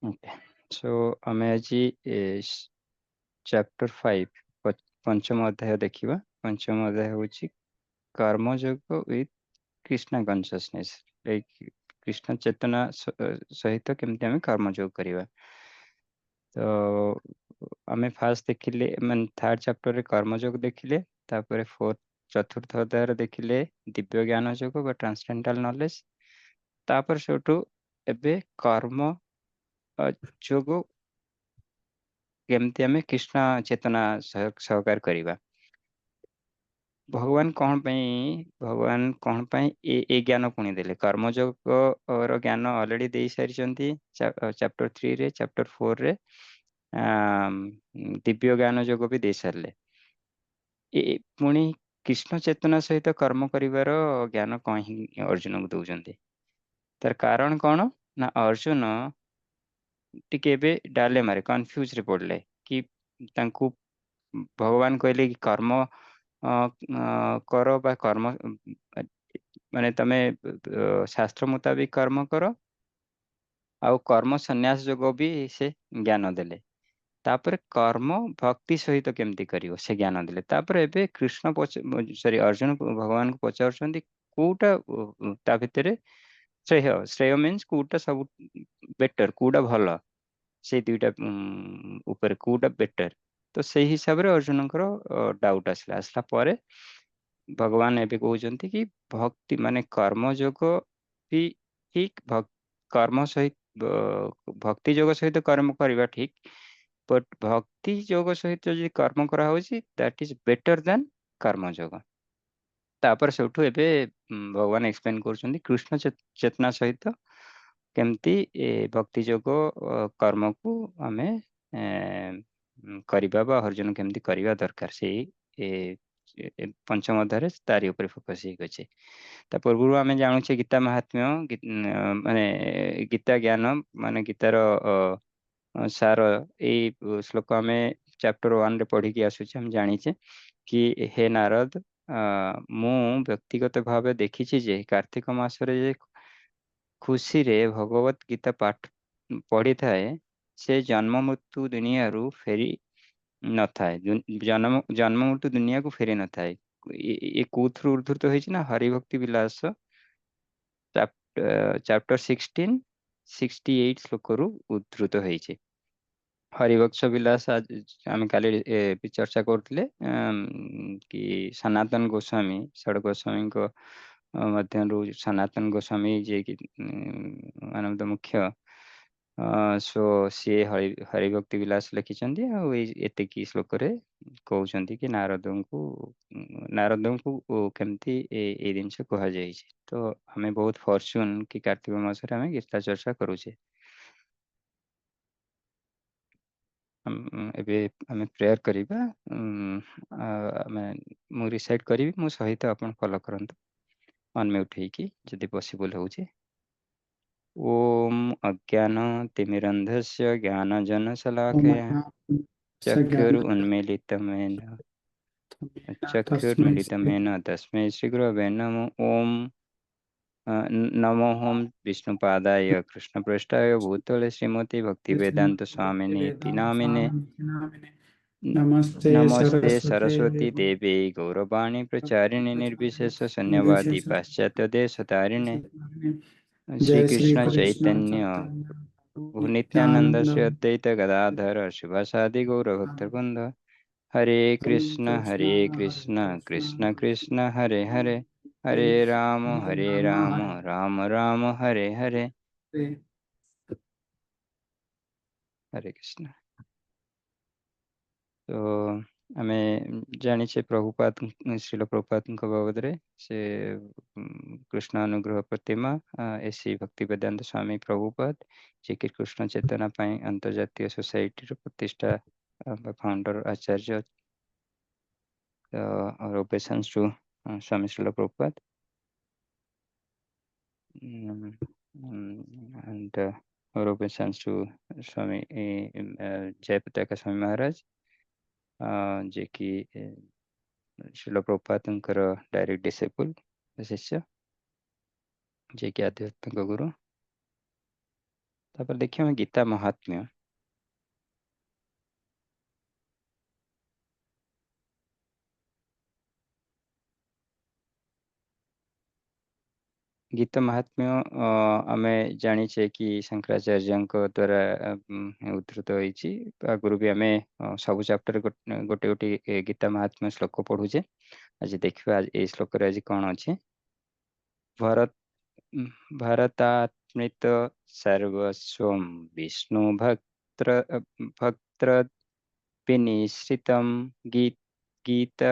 Okay. सो आमे आज chapter 5 पंचम अध्याय देखिबा। पंचम अध्याय होची कर्मयोग with Krishna consciousness, like Krishna चेतना सहित केमती आमे कर्मयोग करिबा। तो आमे फास्ट देखिले मन थर्ड चैप्टर रे कर्मयोग देखिले, तापरे फोर्थ चतुर्थ अध्याय रे देखिले दिव्य ज्ञान योग बा ट्रांसेंडेंटल नॉलेज। तापर सेठू एबे कर्म जोग केमती आमे कृष्ण चेतना सहकार करिबा। भगवान कौन पई ए ज्ञान पुणी देले? कर्मयोग और ज्ञान ऑलरेडी दे सारिचंती चैप्टर 3 रे, चैप्टर 4 रे दिव्य ज्ञान योग भी दे सारले। ए पुणी कृष्ण चेतना सहित कर्म करिवार ज्ञान कहीं ही अर्जुन को दउचंती। तार कारण कौन ना अर्जुन टिके एबे डायलेमा रे कन्फ्यूज रे पड़ले कि तांकू भगवान कहले कि कर्म कर बा कर्म माने तमे शास्त्र मुताबिक कर्म कर आउ कर्म संन्यास जोग भी से ज्ञान देले। तापर कर्म भक्ति सहित केमती करिवो से ज्ञान देले। तापर एबे कृष्ण सॉरी अर्जुन भगवान को पचारछंती कोटा ता भितरे श्रेय मीन्स कोटा सब बेटर कोटा भल से दुईटा ऊपर कोटा बेटर। तो सेही हिसाब रे अर्जुनकर डाउट आसला परे भगवान एबे कहउचंती कि भक्ति माने कर्म योग भी ठीक कर्म सहित भक्ति योग सहित कर्म करिबा ठीक, बट भक्ति योग सहित जे कर्म करा होची दैट इज बेटर देन कर्म योग। तापर सेठू एबे भगवान एक्सप्लेन करछंती कृष्ण चेतना सहित केमती भक्ति योग कर्म को आमे करिबा बा अर्जुन केमती करिबा दरकार से पंचम अध्याय तारी ऊपर फोकस होइछे। ता पूर्व आमे जानुछे गीता महात्म्य माने गीता ज्ञान माने गीतार सार ए श्लोक आमे चैप्टर 1 रे पढ़ी कि आसुछे। हम जानिछे कि हे नारद मु व्यक्तिगत भावे देखिछि जे कार्तिक मासरे जे खुशी रे भगवत गीता पाठ पढ़ी थाए से जन्म मृत्यु दुनिया रु फेरी न थाए। जन्म जन्म मृत्यु दुनिया को फेरी न थाए। ये कोथ्रु उद्धृत होइछि ना हरिभक्ति विलास चैप्टर 16 68 श्लोक रु उद्धृत होइछि। हरिबक्ष विलास आज आम काली भी चर्चा करथिले कि सनातन गोस्वामी षड गोस्वामी को मध्यरु सनातन गोस्वामी जे कि वन ऑफ द मुख्य सो सी हरिभक्ति विलास लिखिछंती आ एतिकी श्लोक रे कहउछंती कि नारदଙ୍କୁ केमती ए जिनस कहा जाइछि। तो हमें बहुत फॉर्च्यून कि कार्तिक मास रे हमें गीता चर्चा करूछे। एबे हमें प्रेयर करिबा। मु रिसाइड करिवि मु सहित आपण फॉलो करंतु अनम्यूट हेकी जदि पॉसिबल होउछे। ओम अज्ञान तिमिरन्धस्य ज्ञानजनशलाकया चक्षुरुन्मीलितमेन तस्मै श्री चक्षुर्मिलितमेन तस्मै श्रीगुरवे नमः। ओम नमोऽहं विष्णुपादाय कृष्णपृष्ठाय भूतले श्रीमती भक्तिवेदांत स्वामिने इति नामिने। नमस्ते नमस्ते सरस्वते सरस्वती देवी गौरवाणी प्रचारिणे निर्विशेष शून्यवादी पाश्चात्य देश तारिणे जय श्री श्रीकृष्ण कृष्ण चैतन्य चैतन्य नित्यानंद नित्यानंद श्री अद्वैत गदाधर शिवासादि गौरभक्तवृंद। हरे कृष्ण कृष्ण कृष्ण हरे हरे, हरे राम राम राम हरे हरे। हरे कृष्ण। तो आमे जानिछे प्रभुपाद श्रील प्रभुपाद बाबद रे से कृष्ण अनुग्रह प्रतिमा एसी भक्ति वेदांत स्वामी प्रभुपाद जे कि कृष्ण चेतना पाई अंतर्जातीय सोसाइटी रो प्रतिष्ठा फाउंडर आचार्य और obeisances to Swami Srila Prabhupada and our obeisance to Swami Jayapataka Swami Maharaj जे कि श्रील प्रभुपादଙ୍କର डायरेक्ट डिसेबल शिष्य जे कि आध्यात्मिक गुरु। तापर देखिए हम गीता महात्म्य। गीता महात्म्य आमे जानिछे कि शंकराचार्यଙ୍କ द्वारा उद्धृत होइछि। आगुरु भी आमे सब चैप्टर गोटे गोटे गीता महात्म्य श्लोक पढुछे। आज देखिबा ए श्लोक रे आज कोन अछि। भरत भरतात्मृत सर्वस्वं विष्णु भक्त विनिश्रितं गीत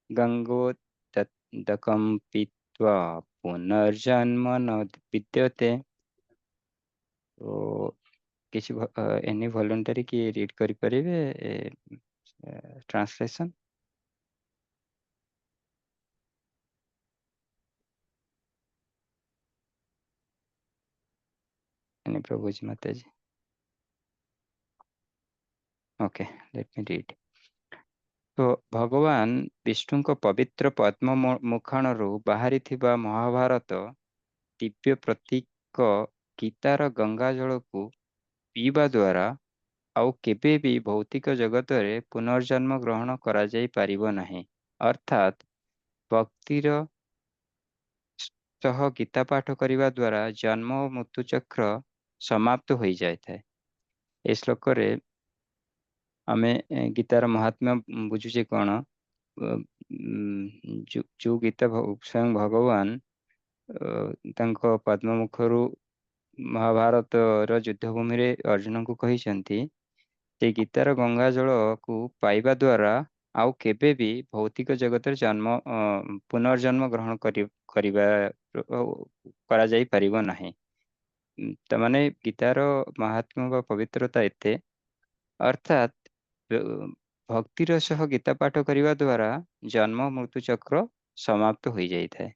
गंगोदकं पीत्वा पुनर्जन्म न विद्यते। तो किसी एनी वॉलंटरी की रीड करि परिबे ट्रांसलेशन। एनी प्रभु जी माता जी। Okay let me read. तो भगवान विष्णुଙ୍କ पवित्र पद्म मुखाणରୁ ବାହାରିଥିବା ମହାଭାରତ दिव्य प्रतीक गीतार गंगा जଳକୁ ପିଇବା ଦ୍ୱାରା ଆଉ କେବେ ବି ଭୌତିକ ଜଗତରେ ପୁନର୍ଜନ୍ମ ଗ୍ରହଣ କରାଯାଇ ପାରିବ ନାହିଁ। ଅର୍ଥାତ୍ ଭକ୍ତିର ସହ ଗୀତା ପାଠ କରିବା ଦ୍ୱାରା ଜନ୍ମ ଓ ମୃତ୍ୟୁ ଚକ୍ର ସମାପ୍ତ ହୋଇଯାଇଥାଏ। ଏ ଶ୍ଲୋକରେ ଆମେ ଗୀତାର ମହାତ୍ମ୍ୟ ବୁଝୁଛେ କ'ଣ? ଯୋଉ ଗୀତା ସ୍ୱୟଂ ଭଗବାନ ତାଙ୍କ ପଦ୍ମ ମୁଖରୁ ମହାଭାରତର ଯୁଦ୍ଧଭୂମିରେ ଅର୍ଜୁନଙ୍କୁ କହିଛନ୍ତି, ସେ ଗୀତାର ଗଙ୍ଗା ଜଳକୁ ପାଇବା ଦ୍ୱାରା ଆଉ କେବେ ବି ଭୌତିକ ଜଗତରେ ପୁନର୍ଜନ୍ମ ଗ୍ରହଣ କରାଯାଇ ପାରିବ ନାହିଁ। ତାମାନେ ଗୀତାର ମହାତ୍ମ୍ୟ ବା ପବିତ୍ରତା ଏତେ, ଅର୍ଥାତ୍ ଭକ୍ତିର ସହ ଗୀତା ପାଠ କରିବା ଦ୍ୱାରା ଜନ୍ମ ମୃତ୍ୟୁ ଚକ୍ର ସମାପ୍ତ ହୋଇଯାଇଥାଏ।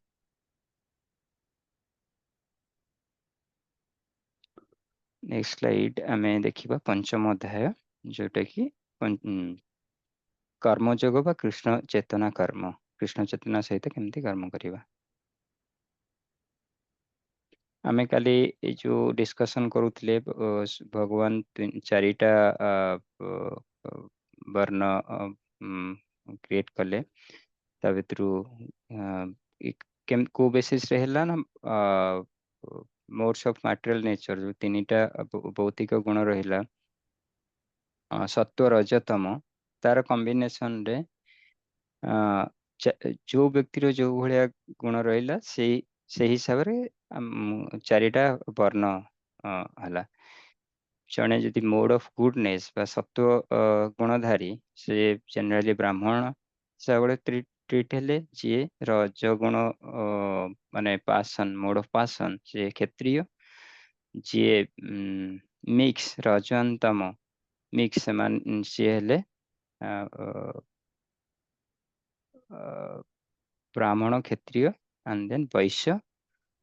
नेक्स्ट स्लाइड आमे देखिबा पंचम अध्याय, जोटा कि कर्मयोग बा कृष्ण चेतना कर्म, कृष्ण चेतना सहित केमती कर्म करिबा। आमे काली जो डिस्कशन करूथिले भगवान चारिटा वर्ण क्रिएट कले, ता भितरु को बेसिस रे हैला ना मोड्स ऑफ मटेरियल नेचर जो तीनिटा भौतिक गुण रहिला, सत्व रज तम, तार कॉम्बिनेशन रे जो व्यक्तिर जो भलिया गुण रहिला से हिसाब रे चारिटा वर्ण हला। जड़े जदि मोड ऑफ गुडनेस बा सत्व गुणधारी से जनरली ब्राह्मण हिसाब से ट्रीट हेले, जी रजगुण माने पासन मोड ऑफ पासन से क्षत्रिय, जी मिक्स रजन्तम मिक्स मान सी हेले ब्राह्मण क्षत्रिय एंड देन वैश्य,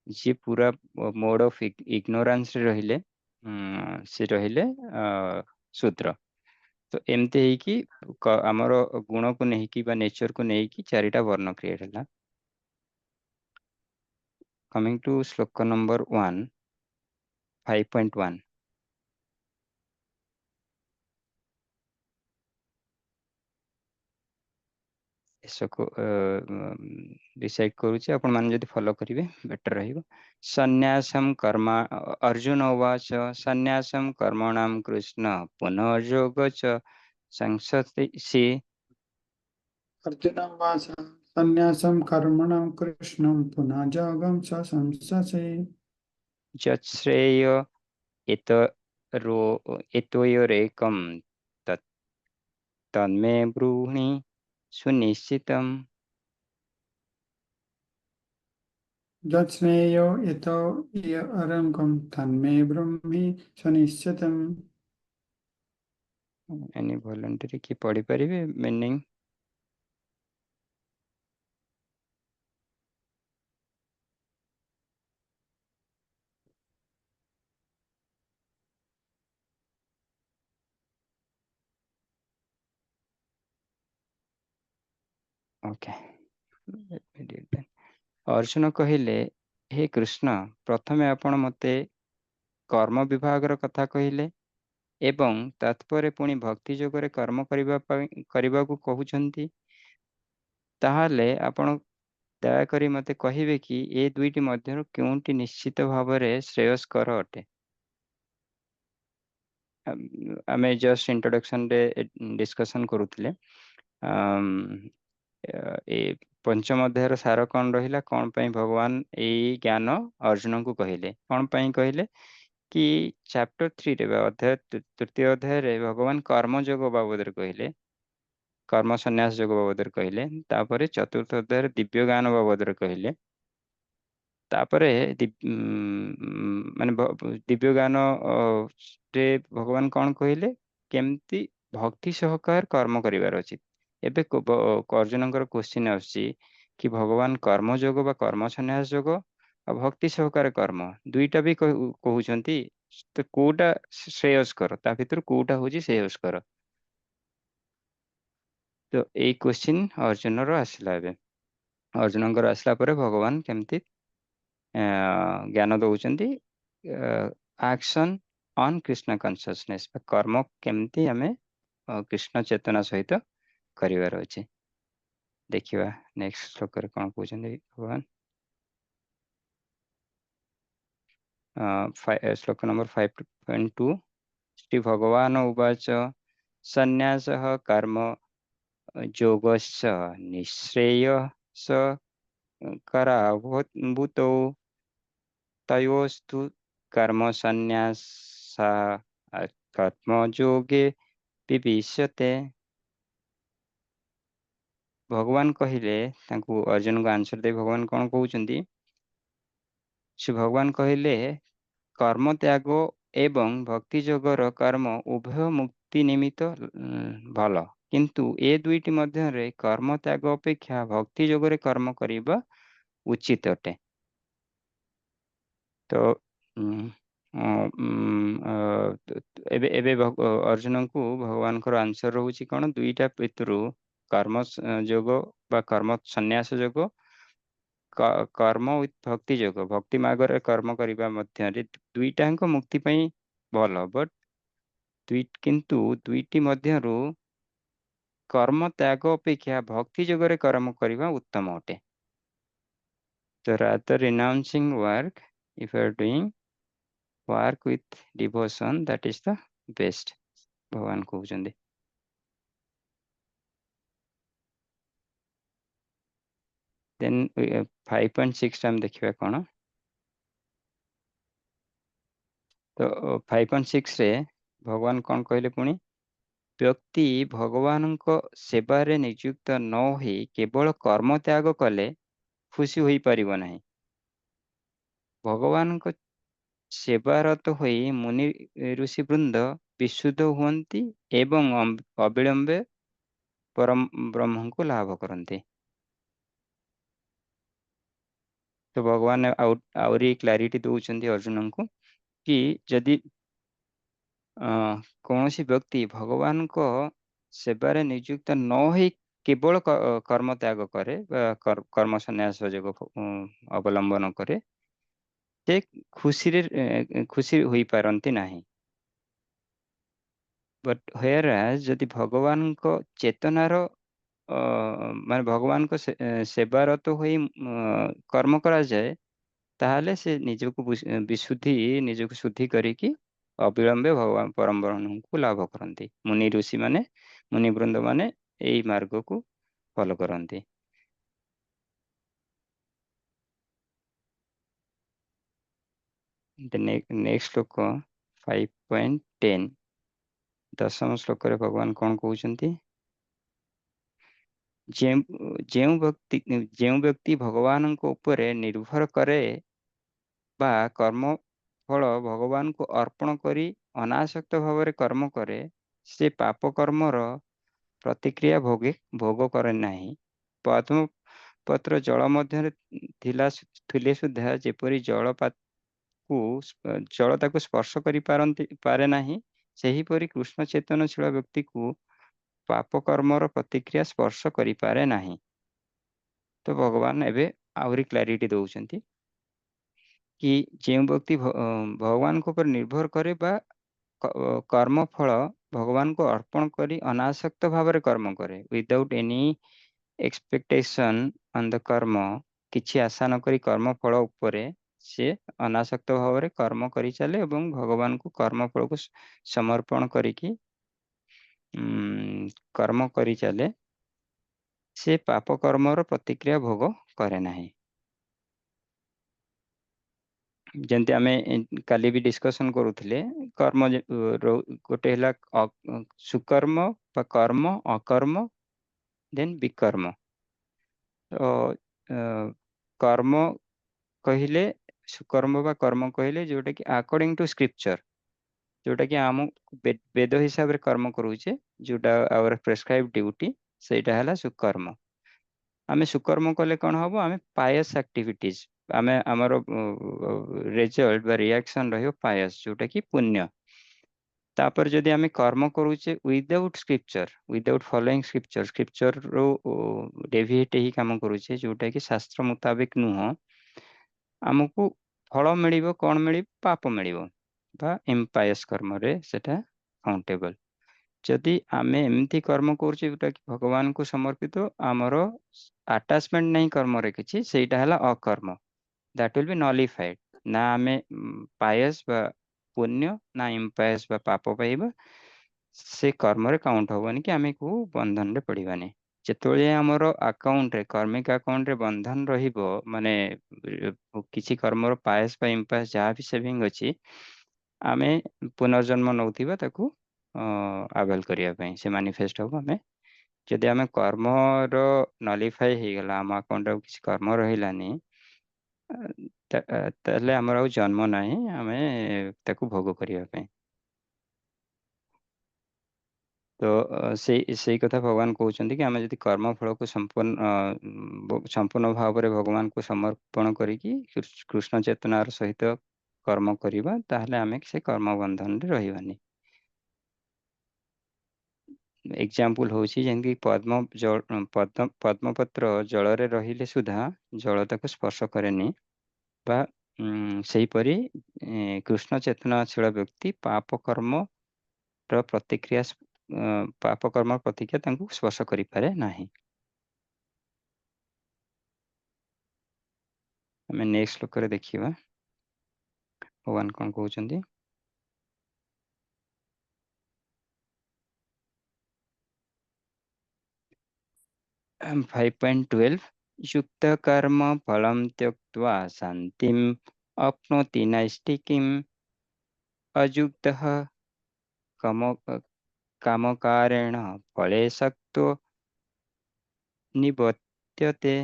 जी पूरा मोड ऑफ इग्नोरेंस रहिले से रहिले शूद्र। तो एमते ही कि आमर गुण को नहीं कि बा नेचर को नहीं कि चारिटा वर्ण क्रिएट है। कमिंग टू श्लोक नंबर 1 5.1। इसको डिसाइड करूचे, आपण माने जदि फॉलो करिवे बेटर रहिबो। सन्यासम कर्म अर्जुन उवाच सन्यासम कर्मणां कृष्ण पुनर्योग च संसति अर्जुन उवाच सन्यासं कर्मणां कृष्णं पुनः योगं च संससि। यच्छ्रेय एतयोरेकं तन्मे ब्रूहि सुनिश्चितम्। यच्छ्रेयो यतो अरङ्गं तन्मे ब्रह्मि सुनिश्चितम्। एनी वॉलंटरी की पढ़ी परिवे मीनिंग? ओके अर्जुन कहिले, हे कृष्ण प्रथमे आपण मते କର୍ମ ବିଭାଗର କଥା କହିଲେ ଏବଂ ତତ୍ପରେ ପୁଣି ଭକ୍ତି ଯୋଗରେ କର୍ମ କରିବାକୁ କହୁଛନ୍ତି। ତାହେଲେ ଆପଣ ଦୟାକରି ମୋତେ କହିବେ କି ଏ ଦୁଇଟି ମଧ୍ୟରୁ କେଉଁଟି ନିଶ୍ଚିତ ଭାବରେ ଶ୍ରେୟସ୍କର ଅଟେ? ଆମେ ଜଷ୍ଟ ଇଣ୍ଟ୍ରୋଡକ୍ସନରେ ଡିସ୍କସନ୍ କରୁଥିଲେ। ଆମ୍, ଏ ପଞ୍ଚମ ଅଧ୍ୟାୟର ସାର କ'ଣ ରହିଲା? କ'ଣ ପାଇଁ ଭଗବାନ ଏଇ ଜ୍ଞାନ ଅର୍ଜୁନଙ୍କୁ କହିଲେ? କ'ଣ ପାଇଁ କହିଲେ? କି ଚାପ୍ଟର 3ରେ ବା ତୃତୀୟ ଅଧ୍ୟାୟରେ ଭଗବାନ କର୍ମଯୋଗ ବାବଦରେ କହିଲେ, କର୍ମ ସନ୍ନ୍ୟାସ ଯୋଗ ବାବଦରେ କହିଲେ। ତାପରେ ଚତୁର୍ଥ ଅଧ୍ୟାୟରେ ଦିବ୍ୟ ଜ୍ଞାନ ବାବଦରେ କହିଲେ। ତାପରେ ମାନେ ଦିବ୍ୟ ଜ୍ଞାନ ରେ ଭଗବାନ କ'ଣ କହିଲେ? କେମିତି ଭକ୍ତି ସହକାର କର୍ମ କରିବାର ଅଛି। ଏବେ ଅର୍ଜୁନଙ୍କର କ୍ୱେଶ୍ଚିନ୍ ଆସୁଛି କି ଭଗବାନ କର୍ମଯୋଗ ବା କର୍ମ ସନ୍ନ୍ୟାସ ଯୋଗ ଆଉ ଭକ୍ତି ସହକାରେ କର୍ମ ଦୁଇଟା ବି କହୁଛନ୍ତି, ତ କୋଉଟା ଶ୍ରେୟସ୍କର? ତା ଭିତରୁ କୋଉଟା ହଉଛି ଶ୍ରେୟସ୍କର? ତ ଏଇ କ୍ୱେଶ୍ଚିନ୍ ଅର୍ଜୁନର ଆସିଲା। ଏବେ ଅର୍ଜୁନଙ୍କର ଆସିଲା ପରେ ଭଗବାନ କେମିତି ଜ୍ଞାନ ଦଉଛନ୍ତି, ଆକ୍ସନ୍ ଅନ୍ କୃଷ୍ଣ କନସିୟସନେସ୍, କର୍ମ କେମିତି ଆମେ କୃଷ୍ଣ ଚେତନା ସହିତ କରିବାର ଅଛି। ଦେଖିବା ନେକ୍ସଟ ଶ୍ଲୋକରେ କ'ଣ କହୁଛନ୍ତି ଭଗବାନ। ଶ୍ଲୋକ ନମ୍ବର 5.2 ଶ୍ରୀ ଭଗବାନ ଉବାଚ ସନ୍ନ୍ୟାସଃ କର୍ମ ଯୋଗଶ୍ଚ ନିଃଶ୍ରେୟସ କରାଭୂତौ ତୟୋस्तु कर्म सन्न्यासात् कर्मयोगे विविश्यते। ଭଗବାନ କହିଲେ, ତାଙ୍କୁ ଅର୍ଜୁନଙ୍କୁ ଆନ୍ସର ଦେଇ ଭଗବାନ କ'ଣ କହୁଛନ୍ତି? ସେ ଭଗବାନ କହିଲେ କର୍ମ ତ୍ୟାଗ ଏବଂ ଭକ୍ତି ଯୋଗର କର୍ମ ଉଭୟ ମୁକ୍ତି ନିମିତ୍ତ ଭଲ, କିନ୍ତୁ ଏ ଦୁଇଟି ମଧ୍ୟରେ କର୍ମ ତ୍ୟାଗ ଅପେକ୍ଷା ଭକ୍ତି ଯୋଗରେ କର୍ମ କରିବା ଉଚିତ ଅଟେ। ତ ଏବେ ଏବେ ଅର୍ଜୁନଙ୍କୁ ଭଗବାନଙ୍କର ଆନ୍ସର ରହୁଛି କ'ଣ? ଦୁଇଟା ଭିତରୁ କର୍ମ ଯୋଗ ବା କର୍ମ ସନ୍ନ୍ୟାସ ଯୋଗ, କର୍ମ ୱିଥ୍ ଭକ୍ତି ଯୋଗ, ଭକ୍ତି ମାର୍ଗରେ କର୍ମ କରିବା ମଧ୍ୟରେ ଦୁଇଟାଙ୍କ ମୁକ୍ତି ପାଇଁ ଭଲ, ବଟ୍ କିନ୍ତୁ ଦୁଇଟି ମଧ୍ୟରୁ କର୍ମ ତ୍ୟାଗ ଅପେକ୍ଷା ଭକ୍ତି ଯୋଗରେ କର୍ମ କରିବା ଉତ୍ତମ ଅଟେ। So rather renouncing work, if you are doing work with devotion, that is the best, ଭଗବାନ କହୁଛନ୍ତି। Then 5.6 ଆମେ ଦେଖିବା କ'ଣ। ତ 5.6ରେ ଭଗବାନ କ'ଣ କହିଲେ ପୁଣି? ବ୍ୟକ୍ତି ଭଗବାନଙ୍କ ସେବାରେ ନିଯୁକ୍ତ ନ ହୋଇ କେବଳ କର୍ମ ତ୍ୟାଗ କଲେ ଖୁସି ହୋଇପାରିବ ନାହିଁ। ଭଗବାନଙ୍କ ସେବାରତ ହୋଇ ମୁନି ଋଷି ବୃନ୍ଦ ବିଶୁଦ୍ଧ ହୁଅନ୍ତି ଏବଂ ଅବିଳମ୍ବେ ପରମ ବ୍ରହ୍ମଙ୍କୁ ଲାଭ କରନ୍ତି। ତ ଭଗବାନ ଆହୁରି କ୍ଲାରିଟି ଦଉଛନ୍ତି ଅର୍ଜୁନଙ୍କୁ କି ଯଦି କୌଣସି ବ୍ୟକ୍ତି ଭଗବାନଙ୍କ ସେବାରେ ନିଯୁକ୍ତ ନ ହୋଇ କେବଳ କର୍ମ ତ୍ୟାଗ କରେ ବା କର୍ମ ସନ୍ନ୍ୟାସ ଯୋଗ ଅବଲମ୍ବନ କରେ, ସେ ଖୁସି ହୋଇପାରନ୍ତି ନାହିଁ। ବଟ୍ ହ୍ୱେରାଜ୍ ଯଦି ଭଗବାନଙ୍କ ଚେତନାର ମାନେ ଭଗବାନଙ୍କ ସେବାରତ ହୋଇ କର୍ମ କରାଯାଏ, ତାହେଲେ ସେ ନିଜକୁ ଶୁଦ୍ଧି କରିକି ଅବିଳମ୍ବେ ଭଗବାନ ପରମ ବ୍ରହ୍ମଙ୍କୁ ଲାଭ କରନ୍ତି। ମୁନି ବୃନ୍ଦ ମାନେ ଏଇ ମାର୍ଗକୁ ଫଲୋ କରନ୍ତି। ନେକ୍ସଟ ଶ୍ଲୋକ 5.10, ଦଶମ ଶ୍ଲୋକରେ ଭଗବାନ କ'ଣ କହୁଛନ୍ତି? ଯେଉଁ ବ୍ୟକ୍ତି ଭଗବାନଙ୍କ ଉପରେ ନିର୍ଭର କରେ ବା କର୍ମ ଫଳ ଭଗବାନଙ୍କୁ ଅର୍ପଣ କରି ଅନାସକ୍ତ ଭାବରେ କର୍ମ କରେ, ସେ ପାପ କର୍ମର ପ୍ରତିକ୍ରିୟା ଭୋଗ କରେ ନାହିଁ। ପଦ୍ମପତ୍ର ଜଳ ମଧ୍ୟରେ ଥିଲେ ସୁଦ୍ଧା ଯେପରି ଜଳ ତାକୁ ସ୍ପର୍ଶ ପାରେ ନାହିଁ, ସେହିପରି କୃଷ୍ଣ ଚେତନଶୀଳ ବ୍ୟକ୍ତିକୁ ପାପ କର୍ମର ପ୍ରତିକ୍ରିୟା ସ୍ପର୍ଶ କରିପାରେ ନାହିଁ। ତ ଭଗବାନ ଏବେ ଆହୁରି କ୍ଲାରିଟି ଦଉଛନ୍ତି कि ଯେଉଁ ବ୍ୟକ୍ତି ଭଗବାନଙ୍କ ଉପରେ ନିର୍ଭର କରେ ବା କର୍ମ ଫଳ ଭଗବାନଙ୍କୁ ଅର୍ପଣ କରି ଅନାସକ୍ତ ଭାବରେ କର୍ମ କରେ without any expectation on the କର୍ମ, କିଛି ଆଶା ନକରି କର୍ମ ଫଳ ଉପରେ ସେ ଅନାସକ୍ତ ଭାବରେ କର୍ମ କରି ଚାଲେ ଏବଂ ଭଗବାନଙ୍କୁ କର୍ମ ଫଳକୁ ସମର୍ପଣ କରିକି କର୍ମ କରି ଚାଲେ, ସେ ପାପ କର୍ମର ପ୍ରତିକ୍ରିୟା ଭୋଗ କରେ ନାହିଁ। ଯେମିତି ଆମେ କାଲି ବି ଡିସ୍କସନ୍ କରୁଥିଲେ, କର୍ମ ଗୋଟେ ହେଲା ସୁକର୍ମ ବା କର୍ମ, ଅକର୍ମ, ଦେନ୍ ବିକର୍ମ। ତ କର୍ମ କହିଲେ, ସୁକର୍ମ ବା କର୍ମ କହିଲେ ଯୋଉଟାକି ଆକର୍ଡିଂ ଟୁ ସ୍କ୍ରିପ୍ଚର, ଯୋଉଟାକି ଆମ ବେଦ ହିସାବରେ କର୍ମ କରୁଛେ, ଯୋଉଟା ଆୱାର ପ୍ରେସ୍କ୍ରାଇବ୍ ଡ୍ୟୁଟି, ସେଇଟା ହେଲା ସୁକର୍ମ। ଆମେ ସୁକର୍ମ କଲେ କ'ଣ ହବ? ଆମେ ପାୟସ୍ ଆକ୍ଟିଭିଟିଜ, ଆମେ ଆମର ରେଜଲ୍ଟ ବା ରିଆକ୍ସନ ରହିବ ପାୟସ୍, ଯୋଉଟା କି ପୁଣ୍ୟ। ତାପରେ ଯଦି ଆମେ କର୍ମ କରୁଛେ ୱିଦାଉଟ୍ ସ୍କ୍ରିପ୍ଚର, ୱିଦାଉଟ୍ ଫଲୋଇଂ ସ୍କ୍ରିପ୍ଚର, ସ୍କ୍ରିପ୍ଚରରୁ ଡେଭିଏଟ୍ ହେଇ କାମ କରୁଛେ, ଯୋଉଟା କି ଶାସ୍ତ୍ର ମୁତାବିକ ନୁହଁ, ଆମକୁ ଫଳ ମିଳିବ କ'ଣ? ମିଳିବ ପାପ ମିଳିବ ବା ଇମ୍ପାୟସ୍ କର୍ମରେ ସେଟା କାଉଣ୍ଟେବଲ୍। ଯଦି ଆମେ ଏମିତି କର୍ମ କରୁଛେ ଯୋଉଟା କି ଭଗବାନଙ୍କୁ ସମର୍ପିତ, ଆମର ଆଟାଚମେଣ୍ଟ ନାହିଁ କର୍ମରେ କିଛି, ସେଇଟା ହେଲା ଅକର୍ମ। That will be ନଲିଫାଏଡ୍। ନା ଆମେ ପାୟସ୍ ବା ପୁଣ୍ୟ, ନା ଇମ୍ପାୟସ୍ ବା ପାପ ପାଇବା, ସେ କର୍ମରେ କାଉଣ୍ଟ ହବନି କି ଆମେ କୋଉ ବନ୍ଧନରେ ପଡ଼ିବାନି। ଯେତେବେଳେ ଆମର ଆକାଉଣ୍ଟରେ, କର୍ମିକ ଆକାଉଣ୍ଟରେ ବନ୍ଧନ ରହିବ, ମାନେ କିଛି କର୍ମର ପାୟସ୍ ବା ଇମ୍ପାୟସ୍ ଯାହା ବି ସେଭିଂ ଅଛି, ଆମେ ପୁନର୍ଜନ୍ମ ନଉଥିବା ତାକୁ ଆଭେଲ୍ କରିବା ପାଇଁ, ସେ ମାନିଫେଷ୍ଟ ହବ। ଆମେ ଯଦି ଆମେ କର୍ମର ନଲିଫାଇ ହେଇଗଲା, ଆମ ଆକାଉଣ୍ଟରେ ଆଉ କିଛି କର୍ମ ରହିଲାନି, ତାହେଲେ ଆମର ଆଉ ଜନ୍ମ ନାହିଁ ଆମେ ତାକୁ ଭୋଗ କରିବା ପାଇଁ। ତ ସେଇ କଥା ଭଗବାନ କହୁଛନ୍ତି କି ଆମେ ଯଦି କର୍ମ ଫଳକୁ ସମ୍ପୂର୍ଣ୍ଣ ଭାବରେ ଭଗବାନଙ୍କୁ ସମର୍ପଣ କରିକି କୃଷ୍ଣ ଚେତନାର ସହିତ କର୍ମ କରିବା, ତାହେଲେ ଆମେ ସେ କର୍ମ ବନ୍ଧନରେ ରହିବାନି। ଏକ୍ଜାମ୍ପଲ ହେଉଛି ଯେମିତି ପଦ୍ମପତ୍ର ଜଳରେ ରହିଲେ ସୁଦ୍ଧା ଜଳ ତାକୁ ସ୍ପର୍ଶ କରେନି, ବା ସେହିପରି କୃଷ୍ଣ ଚେତନାଶୀଳ ବ୍ୟକ୍ତି ପାପ କର୍ମର ପ୍ରତିକ୍ରିୟା ତାଙ୍କୁ ସ୍ପର୍ଶ କରିପାରେ ନାହିଁ। ଆମେ ନେକ୍ସଟ ଶ୍ଲୋକରେ ଦେଖିବା ଭଗବାନ କ'ଣ କହୁଛନ୍ତି। 5.12 युक्त कर्म फलं त्यक्त्वा शान्तिम् अप्नोति नैष्ठिकीम् अयुक्तः कामकारेण फले सक्तो निबध्यते।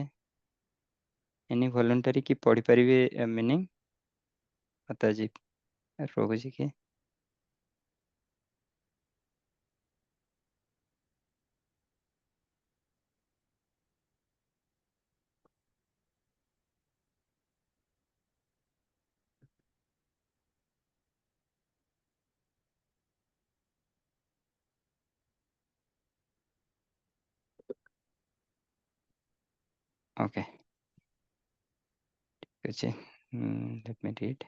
एनी वॉलंटरी की पढ़ी परिवे मीनिंग माताजी रघुजी के? ओके, ठीक अच्छे। Late me read.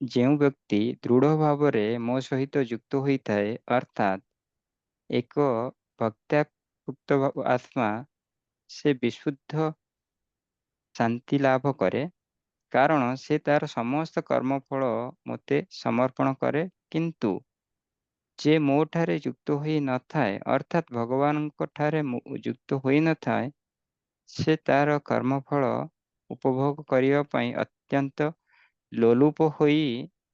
ଯେଉଁ ବ୍ୟକ୍ତି ଦୃଢ଼ ଭାବରେ ମୋ ସହିତ ଯୁକ୍ତ ହୋଇଥାଏ, ଅର୍ଥାତ୍ ଏକ ଭକ୍ତ୍ୟାକୃତ ଆତ୍ମା, ସେ ବିଶୁଦ୍ଧ ଶାନ୍ତି ଲାଭ କରେ, କାରଣ ସେ ତାର ସମସ୍ତ କର୍ମଫଳ ମୋତେ ସମର୍ପଣ କରେ। କିନ୍ତୁ ଯେ ମୋ ଠାରେ ଯୁକ୍ତ ହୋଇ ନଥାଏ, ଅର୍ଥାତ୍ ଭଗବାନଙ୍କ ଠାରେ ଯୁକ୍ତ ହୋଇନଥାଏ, ସେ ତାର କର୍ମଫଳ ଉପଭୋଗ କରିବା ପାଇଁ ଅତ୍ୟନ୍ତ ଲୋଲୁପ ହୋଇ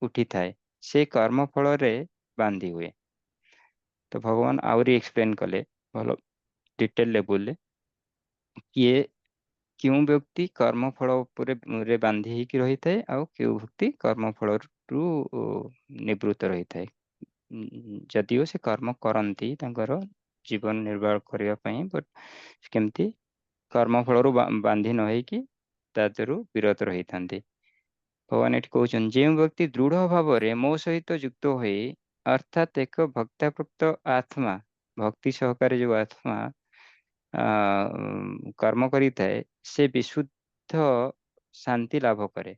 ଉଠିଥାଏ, ସେ କର୍ମଫଳରେ ବାନ୍ଧି ହୁଏ। ତ ଭଗବାନ ଆହୁରି ଏକ୍ସପ୍ଲେନ୍ କଲେ ଭଲ ଡିଟେଲ ଲେବୁଲରେ, କିଏ କେଉଁ ବ୍ୟକ୍ତି କର୍ମଫଳ ଉପରେ ବାନ୍ଧି ହେଇକି ରହିଥାଏ ଆଉ କେଉଁ ବ୍ୟକ୍ତି କର୍ମଫଳରୁ ନିବୃତ୍ତ ରହିଥାଏ। ଯଦିଓ ସେ କର୍ମ କରନ୍ତି ତାଙ୍କର ଜୀବନ ନିର୍ବାହ କରିବା ପାଇଁ, ବଟ୍ କେମିତି କର୍ମଫଳରୁ ବାନ୍ଧି ନ ହେଇକି ତା ଦେହରୁ ବିରତ ରହିଥାନ୍ତି। ଭଗବାନ ଏଠି କହୁଛନ୍ତି, ଯେଉଁ ବ୍ୟକ୍ତି ଦୃଢ଼ ଭାବରେ ମୋ ସହିତ ଯୁକ୍ତ ହୋଇ, ଅର୍ଥାତ୍ ଏକ ଭକ୍ତାକୃତ ଆତ୍ମା, ଭକ୍ତି ସହକାରେ ଯେଉଁ ଆତ୍ମା କର୍ମ କରିଥାଏ, ସେ ବିଶୁଦ୍ଧ ଶାନ୍ତି ଲାଭ କରେ।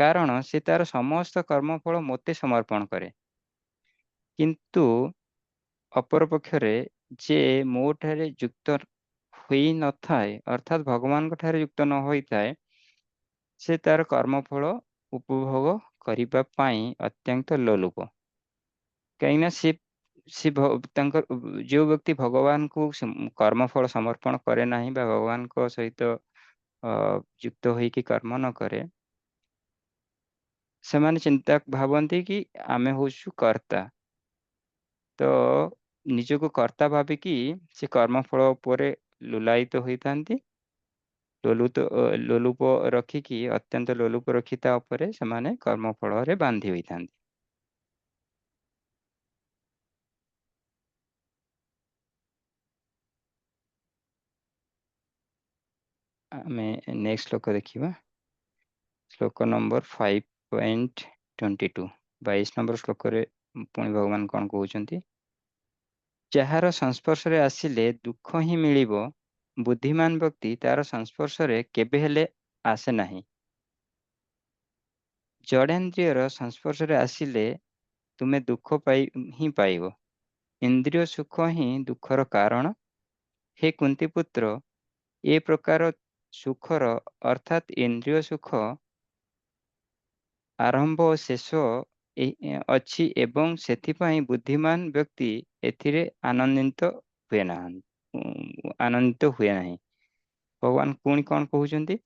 କାରଣ ସେ ତାର ସମସ୍ତ କର୍ମଫଳ ମୋତେ ସମର୍ପଣ କରେ। କିନ୍ତୁ ଅପରପକ୍ଷରେ ଯେ ମୋ ଠାରେ ଯୁକ୍ତ ହୋଇନଥାଏ, ଅର୍ଥାତ୍ ଭଗବାନଙ୍କ ଠାରେ ଯୁକ୍ତ ନ ହୋଇଥାଏ, ସେ ତାର କର୍ମଫଳ ଉପଭୋଗ କରିବା ପାଇଁ ଅତ୍ୟନ୍ତ ଲୋଲୁପ। କାହିଁକିନା ସେ ତାଙ୍କର ଯେଉଁ ବ୍ୟକ୍ତି ଭଗବାନଙ୍କୁ କର୍ମଫଳ ସମର୍ପଣ କରେ ନାହିଁ ବା ଭଗବାନଙ୍କ ସହିତ ଯୁକ୍ତ ହୋଇକି କର୍ମ ନ କରେ, ସେମାନେ ଚିନ୍ତା ଭାବନ୍ତି କି ଆମେ ହଉଛୁ କର୍ତ୍ତା। ତ ନିଜକୁ କର୍ତ୍ତା ଭାବିକି ସେ କର୍ମଫଳ ଉପରେ ଲୁଲାୟିତ ହୋଇଥାନ୍ତି। ଲୋଲୁପ ରଖିକି, ଅତ୍ୟନ୍ତ ଲୋଲୁପ ରଖି ତା ଉପରେ ସେମାନେ କର୍ମଫଳରେ ବାନ୍ଧି ହୋଇଥାନ୍ତି। ଆମେ ନେକ୍ସଟ ଶ୍ଲୋକ ଦେଖିବା। ଶ୍ଲୋକ ନମ୍ବର 5.22, 22 ନମ୍ବର ଶ୍ଲୋକରେ ପୁଣି ଭଗବାନ କଣ କହୁଛନ୍ତି? ଯାହାର ସଂସ୍ପର୍ଶରେ ଆସିଲେ ଦୁଃଖ ହିଁ ମିଳିବ, ବୁଦ୍ଧିମାନ ବ୍ୟକ୍ତି ତାର ସଂସ୍ପର୍ଶରେ କେବେ ହେଲେ ଆସେ ନାହିଁ। ଜଡ଼େନ୍ଦ୍ରିୟର ସଂସ୍ପର୍ଶରେ ଆସିଲେ ତୁମେ ଦୁଃଖ ହିଁ ପାଇବ। ଇନ୍ଦ୍ରିୟ ସୁଖ ହିଁ ଦୁଃଖର କାରଣ। ହେ କୁନ୍ତୀ ପୁତ୍ର, ଏ ପ୍ରକାର ସୁଖର ଅର୍ଥାତ୍ ଇନ୍ଦ୍ରିୟ ସୁଖ ଆରମ୍ଭ ଓ ଶେଷ ଅଛି ଏବଂ ସେଥିପାଇଁ ବୁଦ୍ଧିମାନ ବ୍ୟକ୍ତି ଏଥିରେ ଆନନ୍ଦିତ ହୁଏ ନାହିଁ। ଭଗବାନ ପୁଣି କଣ କହୁଛନ୍ତି?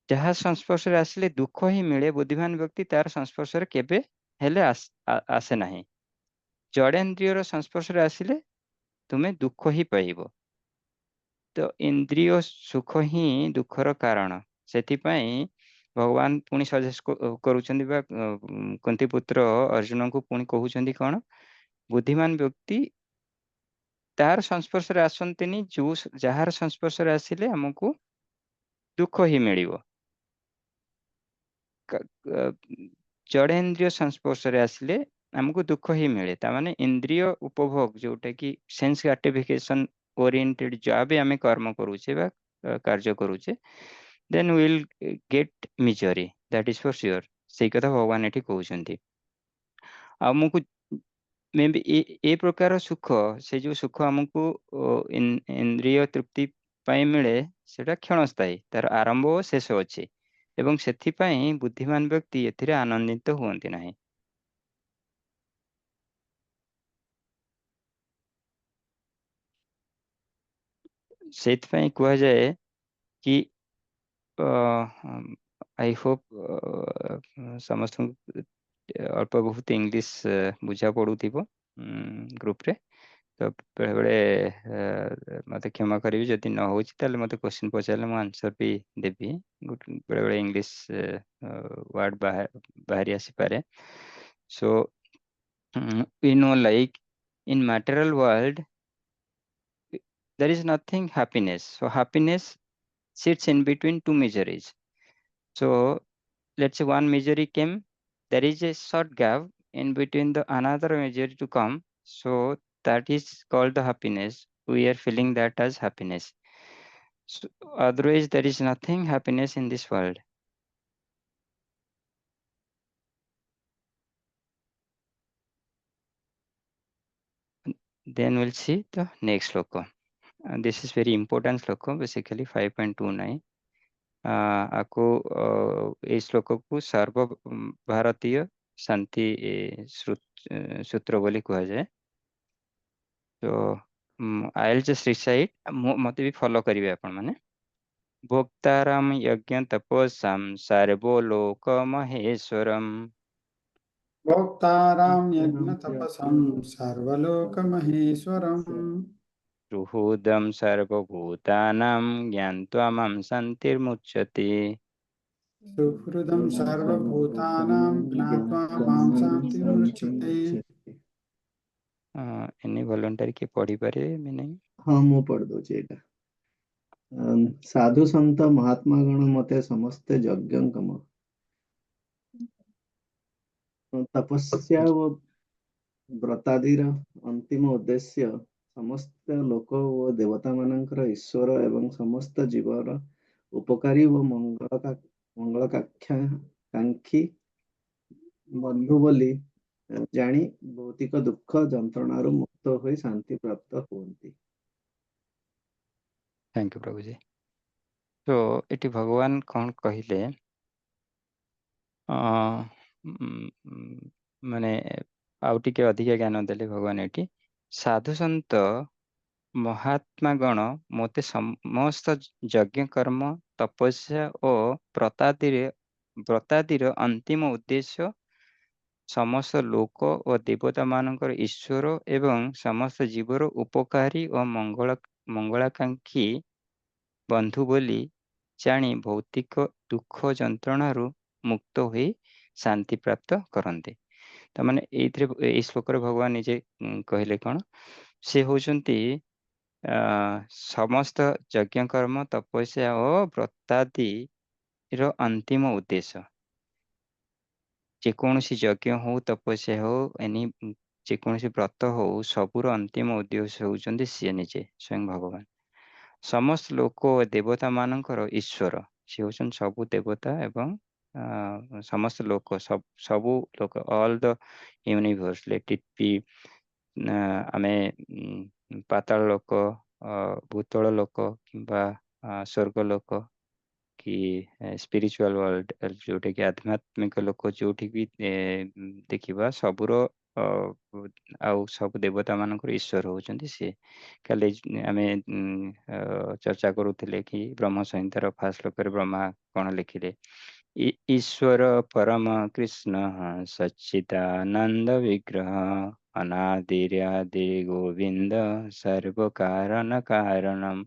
ଯାହା ସଂସ୍ପର୍ଶରେ ଆସିଲେ ଦୁଃଖ ହିଁ ମିଳେ, ବୁଦ୍ଧିମାନ ବ୍ୟକ୍ତି ତାର ସଂସ୍ପର୍ଶରେ କେବେ ହେଲେ ଆସେ ନାହିଁ। ଜଡ଼େନ୍ଦ୍ରିୟର ସଂସ୍ପର୍ଶରେ ଆସିଲେ ତୁମେ ଦୁଃଖ ହିଁ ପାଇବ। ତ ଇନ୍ଦ୍ରିୟ ସୁଖ ହିଁ ଦୁଃଖର କାରଣ। ସେଥିପାଇଁ ଭଗବାନ ପୁଣି ସଜେଷ୍ଟ କରୁଛନ୍ତି ବା କୁନ୍ତୀ ପୁତ୍ର ଅର୍ଜୁନଙ୍କୁ ପୁଣି କହୁଛନ୍ତି କଣ? ବୁଦ୍ଧିମାନ ବ୍ୟକ୍ତି ତାର ସଂସ୍ପର୍ଶରେ ଆସନ୍ତିନି, ଯାହାର ସଂସ୍ପର୍ଶରେ ଆସିଲେ ଆମକୁ ଦୁଃଖ ହିଁ ମିଳିବ। ଜଡ଼େନ୍ଦ୍ରିୟ ସଂସ୍ପର୍ଶରେ ଆସିଲେ ଆମକୁ ଦୁଃଖ ହିଁ ମିଳେ। ତାମାନେ ଇନ୍ଦ୍ରିୟ ଉପଭୋଗ, ଯୋଉଟା କି ସେନ୍ସ ଗ୍ରାଟିଫିକେସନ ଓରିଏଣ୍ଟେଡ ଯାହା ବି ଆମେ କର୍ମ କରୁଛେ ବା କାର୍ଯ୍ୟ କରୁଛେ, then will get misery, that is for sure. ସେଇ କଥା ଭଗବାନ ଏଠି କହୁଛନ୍ତି। ଆମକୁ ମେ ବି ଏ ପ୍ରକାର ସୁଖ, ସେ ଯୋଉ ସୁଖ ଆମକୁ ଇନ୍ଦ୍ରିୟ ତୃପ୍ତି ପାଇଁ ମିଳେ, ସେଟା କ୍ଷଣସ୍ଥାୟୀ, ତାର ଆରମ୍ଭ ଓ ଶେଷ ଅଛି ଏବଂ ସେଥିପାଇଁ ବୁଦ୍ଧିମାନ ବ୍ୟକ୍ତି ଏଥିରେ ଆନନ୍ଦିତ ହୁଅନ୍ତି ନାହିଁ। ସେଇଥିପାଇଁ କୁହାଯାଏ କି ଆଇ ହୋପ ସମସ୍ତଙ୍କୁ ଅଳ୍ପ ବହୁତ ଇଂଲିଶ ବୁଝା ପଡୁଥିବ ଗ୍ରୁପରେ। ତ ବେଳେବେଳେ ମୋତେ କ୍ଷମା କରିବି, ଯଦି ନ ହେଉଛି ତାହେଲେ ମୋତେ କ୍ୱେଶ୍ଚିନ୍ ପଚାରିଲେ ମୁଁ ଆନ୍ସର ବି ଦେବି। ବେଳେବେଳେ ଇଂଲିଶ ୱାର୍ଡ ବାହାରି ଆସିପାରେ। So we know, like in material world there is nothing happiness. So happiness sits in between two miseries. So let's say one misery came, there is a short gap in between the another misery to come. So that is called the happiness. We are feeling that as happiness. So otherwise there is nothing happiness in this world. Then we'll see the next sloka. This is very important sloka, basically 5.29. ଆକୁ ଏଇ ଶ୍ଲୋକକୁ ସର୍ବ ଭାରତୀୟ ଶାନ୍ତି ସୂତ୍ର ବୋଲି କୁହାଯାଏ। ତ ଆଇଲ୍ just ରିସାଇଟ୍, ମୋତେ ବି follow କରିବେ ଆପଣମାନେ। ଭୋକ୍ତାରାମ ଯଜ୍ଞ ତପସାମ୍ ସର୍ବଲୋକ ମହେଶ୍ୱରମ୍ भोक्तारां यज्ञतपसं सर्वलोकमहेश्वरम् सुहृदं सर्वभूतानां ज्ञात्वा मां शान्तिर्मुच्यते। सुहृदं सर्वभूतानां ज्ञात्वा मां शान्तिमुच्यते। एनी वॉलंटियर किए पढ़ी पारे मैं नहीं? हाँ मु पढ़ दूची एटा। साधु संत महात्मा गण मते समस्ते यज्ञ कम तपस्या व व्रतादिर अंतिम उद्देश्य समस्त लोक व देवता मानकर ईश्वर एवं समस्त जीवर उपकारी व କାଙ୍କ୍ଷୀ ବନ୍ଧୁ ବୋଲି ଜାଣି ଭୌତିକ ଦୁଃଖ ଯନ୍ତ୍ରଣାରୁ ମୁକ୍ତ ହୋଇ ଶାନ୍ତି ପ୍ରାପ୍ତ ହୁଅନ୍ତି। Thank you Prabhuji. ତ ଏଠି ଭଗବାନ କ'ଣ କହିଲେ, ମାନେ ଆଉ ଟିକେ ଅଧିକା ଜ୍ଞାନ ଦେଲେ ଭଗବାନ ଏଠି। ସାଧୁ ସନ୍ତ ମହାତ୍ମା ଗଣ ମୋତେ ସମସ୍ତ ଯଜ୍ଞ କର୍ମ ତପସ୍ୟା ଓ ବ୍ରତାଦିର ଅନ୍ତିମ ଉଦ୍ଦେଶ୍ୟ ସମସ୍ତ ଲୋକ ଓ ଦେବତା ମାନଙ୍କର ଈଶ୍ୱର ଏବଂ ସମସ୍ତ ଜୀବର ଉପକାରୀ ଓ ମଙ୍ଗଳାକାଂକ୍ଷୀ ବନ୍ଧୁ ବୋଲି ଜାଣି ଭୌତିକ ଦୁଃଖ ଯନ୍ତ୍ରଣାରୁ ମୁକ୍ତ ହୋଇ ଶାନ୍ତି ପ୍ରାପ୍ତ କରନ୍ତି। ତାମାନେ ଏଇ ଶ୍ଲୋକରେ ଭଗବାନ ନିଜେ କହିଲେ କ'ଣ, ସେ ହଉଛନ୍ତି ସମସ୍ତ ଯଜ୍ଞ କର୍ମ ତପସ୍ୟା ଓ ବ୍ରତାଦିର ଅନ୍ତିମ ଉଦ୍ଦେଶ୍ୟ। ଯେକୌଣସି ଯଜ୍ଞ ହଉ, ତପସ୍ୟା ହଉ, ଯେକୌଣସି ବ୍ରତ ହଉ, ସବୁର ଅନ୍ତିମ ଉଦ୍ଦେଶ୍ୟ ହଉଛନ୍ତି ସିଏ ନିଜେ ସ୍ୱୟଂ ଭଗବାନ। ସମସ୍ତ ଲୋକ ଓ ଦେବତା ମାନଙ୍କର ଈଶ୍ୱର, ସେ ହଉଛନ୍ତି ସବୁ ଦେବତା ଏବଂ ସମସ୍ତ ଲୋକ, ସବୁ ଲୋକ, ଅଲ୍ ଦ ୟୁନିଭର୍ସ, ଲେଟ୍ ଇଟ୍ ବି ଆମେ ପାତାଳ ଲୋକ, ଭୂତଳ ଲୋକ କିମ୍ବା ସ୍ୱର୍ଗ ଲୋକ କି ସ୍ପିରିଚୁଆଲ ୱାର୍ଲଡ, ଯୋଉଟାକି ଆଧ୍ୟାତ୍ମିକ ଲୋକ ଯୋଉଠି ବି ଦେଖିବା, ସବୁର ଆଉ ସବୁ ଦେବତା ମାନଙ୍କର ଈଶ୍ୱର ହଉଛନ୍ତି ସିଏ। କାଲି ଆମେ ଚର୍ଚ୍ଚା କରୁଥିଲେ କି ବ୍ରହ୍ମ ସଂହିତାର ଫାର୍ଷ୍ଟ ଶ୍ଲୋକରେ ବ୍ରହ୍ମା କ'ଣ ଲେଖିଲେ, ଈଶ୍ୱର ପରମ କୃଷ୍ଣ ସଚ୍ଚିଦାନନ୍ଦ ବିଗ୍ରହ ଅନାଦିରାଦି ଗୋବିନ୍ଦ ସର୍ବ କାରଣ କାରଣମ୍।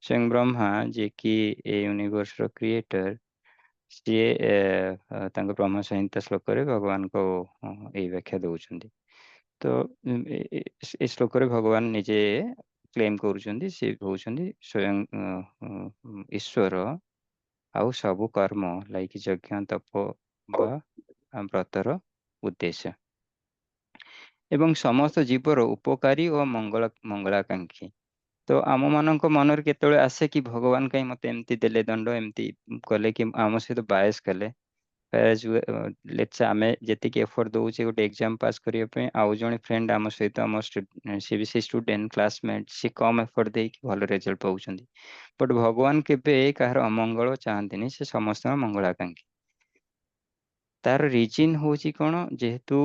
ସ୍ୱୟଂ ବ୍ରହ୍ମା, ଯିଏକି ଏ ୟୁନିଭର୍ସର କ୍ରିଏଟର, ସିଏ ତାଙ୍କ ବ୍ରହ୍ମ ସଂହିତା ଶ୍ଲୋକରେ ଭଗବାନଙ୍କୁ ଏଇ ବ୍ୟାଖ୍ୟା ଦଉଛନ୍ତି। ତ ଏ ଶ୍ଲୋକରେ ଭଗବାନ ନିଜେ କ୍ଲେମ୍ କରୁଛନ୍ତି ସେ ହଉଛନ୍ତି ସ୍ୱୟଂ ଈଶ୍ୱର, ଆଉ ସବୁ କର୍ମ ଲାଇକ୍ ଯଜ୍ଞ ତପ ବା ବ୍ରତର ଉଦ୍ଦେଶ୍ୟ ଏବଂ ସମସ୍ତ ଜୀବର ଉପକାରୀ ଓ ମଙ୍ଗଳାକାଂକ୍ଷୀ। ତ ଆମମାନଙ୍କ ମନରେ କେତେବେଳେ ଆସେ କି ଭଗବାନ କାହିଁ ମୋତେ ଏମିତି ଦେଲେ ଦଣ୍ଡ, ଏମିତି କଲେ, କି ଆମ ସହିତ ବାୟସ କଲେ। ଆମେ ଯେତିକି ଏଫର୍ଟ ଦଉଛେ ଗୋଟେ ଏକ୍ଜାମ ପାସ୍ କରିବା ପାଇଁ, ଆଉ ଜଣେ ଫ୍ରେଣ୍ଡ ଆମ ସହିତ, ସେ ବି ସେ ଷ୍ଟୁଡେଣ୍ଟ କ୍ଲାସମେଟ୍, ସେ କମ୍ ଏଫର୍ଟ ଦେଇକି ଭଲ ରେଜଲ୍ଟ ପାଉଛନ୍ତି। ବଟ୍ ଭଗବାନ କେବେ କାହାର ଅମଙ୍ଗଳ ଚାହାନ୍ତିନି, ସେ ସମସ୍ତଙ୍କ ମଙ୍ଗଳାକାଂକ୍ଷୀ। ତାର ରିଜିନ୍ ହଉଛି କ'ଣ, ଯେହେତୁ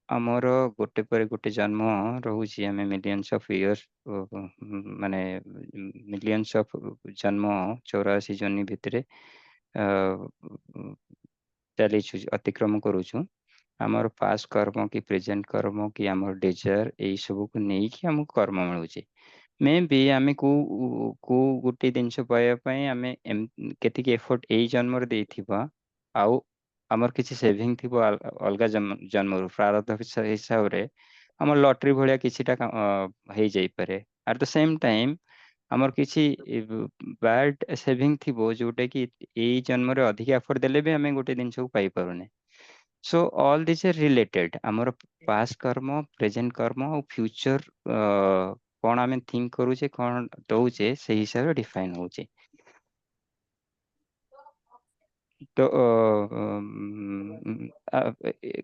ଆମର ଗୋଟେ ପରେ ଗୋଟେ ଜନ୍ମ ରହୁଛି, ଆମେ ମିଲିୟନ୍ସ ଅଫ୍ ଇୟର୍ସ, ମାନେ ମିଲିୟନ୍ସ ଅଫ୍ ଜନ୍ମ 84 ଜନ୍ମ ଭିତରେ ଚାଲିଛୁ, ଅତିକ୍ରମ କରୁଛୁ। ଆମର ପାଷ୍ଟ କର୍ମ କି ପ୍ରେଜେଣ୍ଟ କର୍ମ କି ଆମର ଡିଜାୟାର, ଏଇ ସବୁକୁ ନେଇକି ଆମକୁ କର୍ମ ମିଳୁଛି। ମେ ବି ଆମେ କୋଉ ଗୋଟେ ଜିନିଷ ପାଇବା ପାଇଁ ଆମେ କେତିକି ଏଫର୍ଟ ଏଇ ଜନ୍ମରେ ଦେଇଥିବା, ଆଉ ଆମର କିଛି ସେଭିଂ ଥିବ ଅଲଗା ଜନ୍ମରୁ, ପ୍ରାରବ୍ଧ ହିସାବରେ ଆମର ଲଟେରୀ ଭଳିଆ କିଛିଟା ହେଇଯାଇପାରେ। ଆଟ୍ ଦ ସେମ୍ ଟାଇମ୍ ଆମର କିଛି ବ୍ୟାଡ୍ ସେଭିଂ ଥିବ, ଯୋଉଟା କି ଏଇ ଜନ୍ମରେ ଅଧିକା ଏଫର୍ଟ ଦେଲେ ବି ଆମେ ଗୋଟେ ଜିନିଷକୁ ପାଇପାରୁନେ। So all this are related. ଆମର ପାଷ୍ଟ କର୍ମ, ପ୍ରେଜେଣ୍ଟ କର୍ମ ଆଉ ଫ୍ୟୁଚର କ'ଣ ଆମେ ଥିଙ୍କ କରୁଛେ, କ'ଣ ଦଉଛେ, ସେଇ ହିସାବରେ ଡିଫାଇନ୍ ହଉଛି। ତ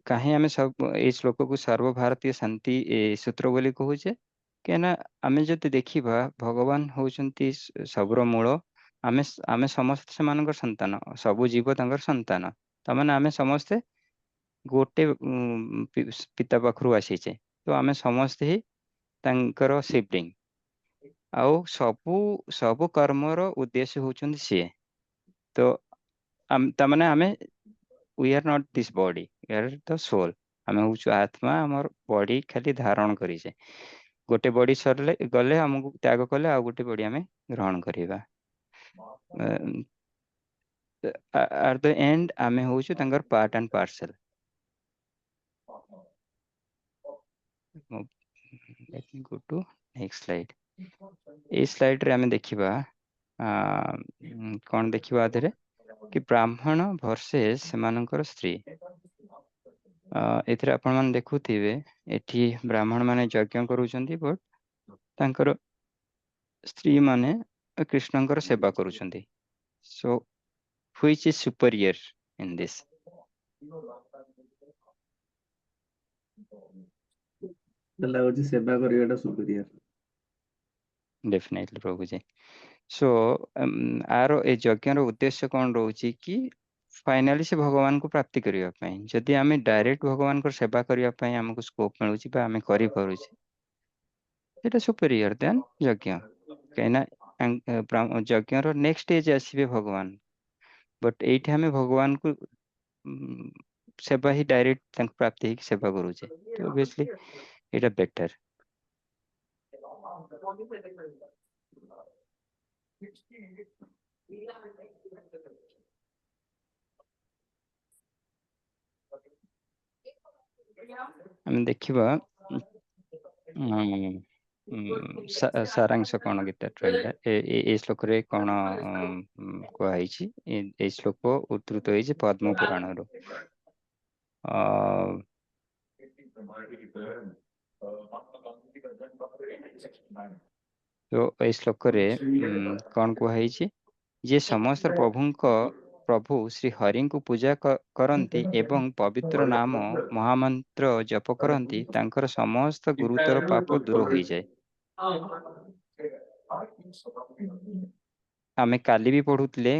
କାହିଁ ଆମେ ଏଇ ଶ୍ଲୋକକୁ ସର୍ବଭାରତୀୟ ଶାନ୍ତି ସୂତ୍ର ବୋଲି କହୁଛେ, କାହିଁକିନା ଆମେ ଯଦି ଦେଖିବା ଭଗବାନ ହଉଛନ୍ତି ସବୁର ମୂଳ, ଆମେ ସମସ୍ତେ ସେମାନଙ୍କର ସନ୍ତାନ, ସବୁ ଜୀବ ତାଙ୍କର ସନ୍ତାନ। ତାମାନେ ଆମେ ସମସ୍ତେ ଗୋଟେ ପିତା ପାଖରୁ ଆସିଛେ, ତ ଆମେ ସମସ୍ତେ ହିଁ ତାଙ୍କର ସିବଲିଙ୍ଗ। ଆଉ ସବୁ କର୍ମର ଉଦ୍ଦେଶ୍ୟ ହଉଛନ୍ତି ସିଏ। ତ ତାମାନେ ଆମେ we are not this body, we are the soul। ଆମେ ହଉଛୁ ଆତ୍ମା, ଆମର ବଡି ଖାଲି ଧାରଣ କରିଛେ। ଗୋଟେ ବଡି ସରିଲେ ଗଲେ, ଆମକୁ ତ୍ୟାଗ କଲେ ଆଉ ଗୋଟେ ବଡି ଆମେ ଗ୍ରହଣ କରିବା। at the end ଆମେ ହଉଛୁ ତାଙ୍କର part and parcel. Let me go to next slide। ଏଇ ସ୍ଲାଇଡରେ ଆମେ ଦେଖିବା କ'ଣ ଦେଖିବା, ଆଧରେ କି ବ୍ରାହ୍ମଣ ଭର୍ସେସ୍ ସେମାନଙ୍କର ସ୍ତ୍ରୀ। ଏଥିରେ ଆପଣମାନେ ଦେଖୁଥିବେ, ଏଠି ବ୍ରାହ୍ମଣ ମାନେ ଯଜ୍ଞ କରୁଛନ୍ତି, ବଟ୍ ତାଙ୍କର ସ୍ତ୍ରୀ ମାନେ କୃଷ୍ଣଙ୍କର ସେବା କରୁଛନ୍ତି। So which is superior in this? ଲାଗୁଛି ସେବା କରିବାଟା ସୁପିରିୟର। Definitely ପ୍ରଭୁଜୀ। So ଆର ଏ ଯଜ୍ଞର ଉଦ୍ଦେଶ୍ୟ କଣ ରହୁଛି କି ଫାଇନାଲି ସେ ଭଗବାନଙ୍କୁ ପ୍ରାପ୍ତି କରିବା ପାଇଁ। ଯଦି ଆମେ ଡାଇରେକ୍ଟ ଭଗବାନଙ୍କର ସେବା କରିବା ପାଇଁ ଆମକୁ ସ୍କୋପ ମିଳୁଛି ବା ଆମେ କରିପାରୁଛେ, ସେଇଟା ସୁପେରିୟର ଦେନ୍ ଯଜ୍ଞ। କାହିଁକିନା ଯଜ୍ଞର ନେକ୍ସଟ ଷ୍ଟେଜ ଆସିବେ ଭଗବାନ, ବଟ୍ ଏଇଠି ଆମେ ଭଗବାନଙ୍କୁ ସେବା ହିଁ ଡାଇରେକ୍ଟ ତାଙ୍କୁ ପ୍ରାପ୍ତି ହେଇକି ସେବା କରୁଛେ, ତ ଅବଭିୟସଲି ଏଇଟା ବେଟର। ଆମେ ଦେଖିବା ସାରାଂଶ କଣ ଗୀତା ରହିଲା ଏ ଶ୍ଲୋକରେ କଣ କୁହାହେଇଛି। ଏ ଶ୍ଲୋକ ଉଦ୍ଧୃତ ହେଇଛି ପଦ୍ମ ପୁରାଣରୁ। ତ ଏଇ ଶ୍ଲୋକରେ କଣ କୁହାହେଇଛି, ଯିଏ ସମସ୍ତ ପ୍ରଭୁ ଶ୍ରୀ ହରିଙ୍କୁ ପୂଜା କରନ୍ତି ଏବଂ ପବିତ୍ର ନାମ ମହାମନ୍ତ୍ର ଜପ କରନ୍ତି, ତାଙ୍କର ସମସ୍ତ ଗୁରୁତର ପାପ ଦୂର ହୋଇଯାଏ। ଆମେ କାଲି ବି ପଢୁଥିଲେ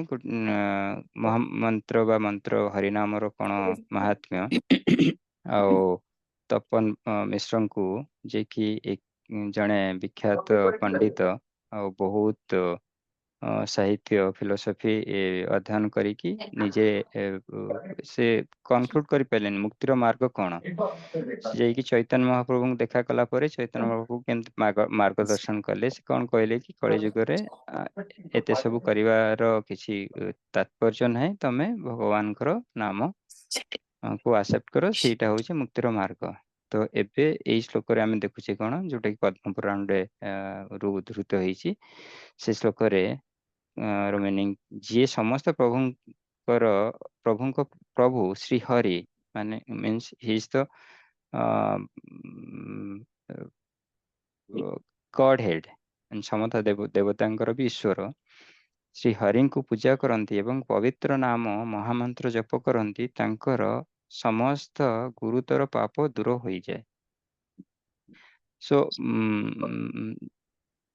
ମହାମନ୍ତ୍ର ବା ମନ୍ତ୍ର ହରିନାମର କଣ ମାହାତ୍ମ୍ୟ, ଆଉ ତପନ ମିଶ୍ରଙ୍କୁ ଯିଏକି ଜଣେ ବିଖ୍ୟାତ ପଣ୍ଡିତ ଆଉ ବହୁତ ସାହିତ୍ୟ ଫିଲୋସଫି ଅଧ୍ୟୟନ କରିକି ନିଜେ ସେ କନକ୍ଲୁଡ କରିପାରିଲେନି ମୁକ୍ତିର ମାର୍ଗ କଣ। ସେ ଯାଇକି ଚୈତନ୍ୟ ମହାପ୍ରଭୁଙ୍କୁ ଦେଖା କଲା ପରେ ଚୈତନ୍ୟ ମହାପ୍ରଭୁ କେମିତି ମାର୍ଗଦର୍ଶନ କଲେ। ସେ କଣ କହିଲେ କି କଳି ଯୁଗରେ ଏତେ ସବୁ କରିବାର କିଛି ତାତ୍ପର୍ଯ୍ୟ ନାହିଁ, ତମେ ଭଗବାନଙ୍କର ନାମ କୁ ଆକ୍ସେପ୍ଟ କର, ସେଇଟା ହଉଛି ମୁକ୍ତିର ମାର୍ଗ। ତ ଏବେ ଏଇ ଶ୍ଲୋକରେ ଆମେ ଦେଖୁଛେ କଣ, ଯୋଉଟା କି ପଦ୍ମ ପୁରାଣରେ ଉଦ୍ଧୃତ ହେଇଛି। ସେ ଶ୍ଲୋକରେ ମିନିଂ, ଯିଏ ସମସ୍ତ ପ୍ରଭୁ ଶ୍ରୀ ହରି, ମାନେ means Hi is the god head, ସମସ୍ତ ଦେବତାଙ୍କର ବି ଈଶ୍ୱର। ଶ୍ରୀ ହରିଙ୍କୁ ପୂଜା କରନ୍ତି ଏବଂ ପବିତ୍ର ନାମ ମହାମନ୍ତ୍ର ଜପ କରନ୍ତି, ତାଙ୍କର ସମସ୍ତ ଗୁରୁତର ପାପ ଦୂର ହୋଇଯାଏ। ସୋ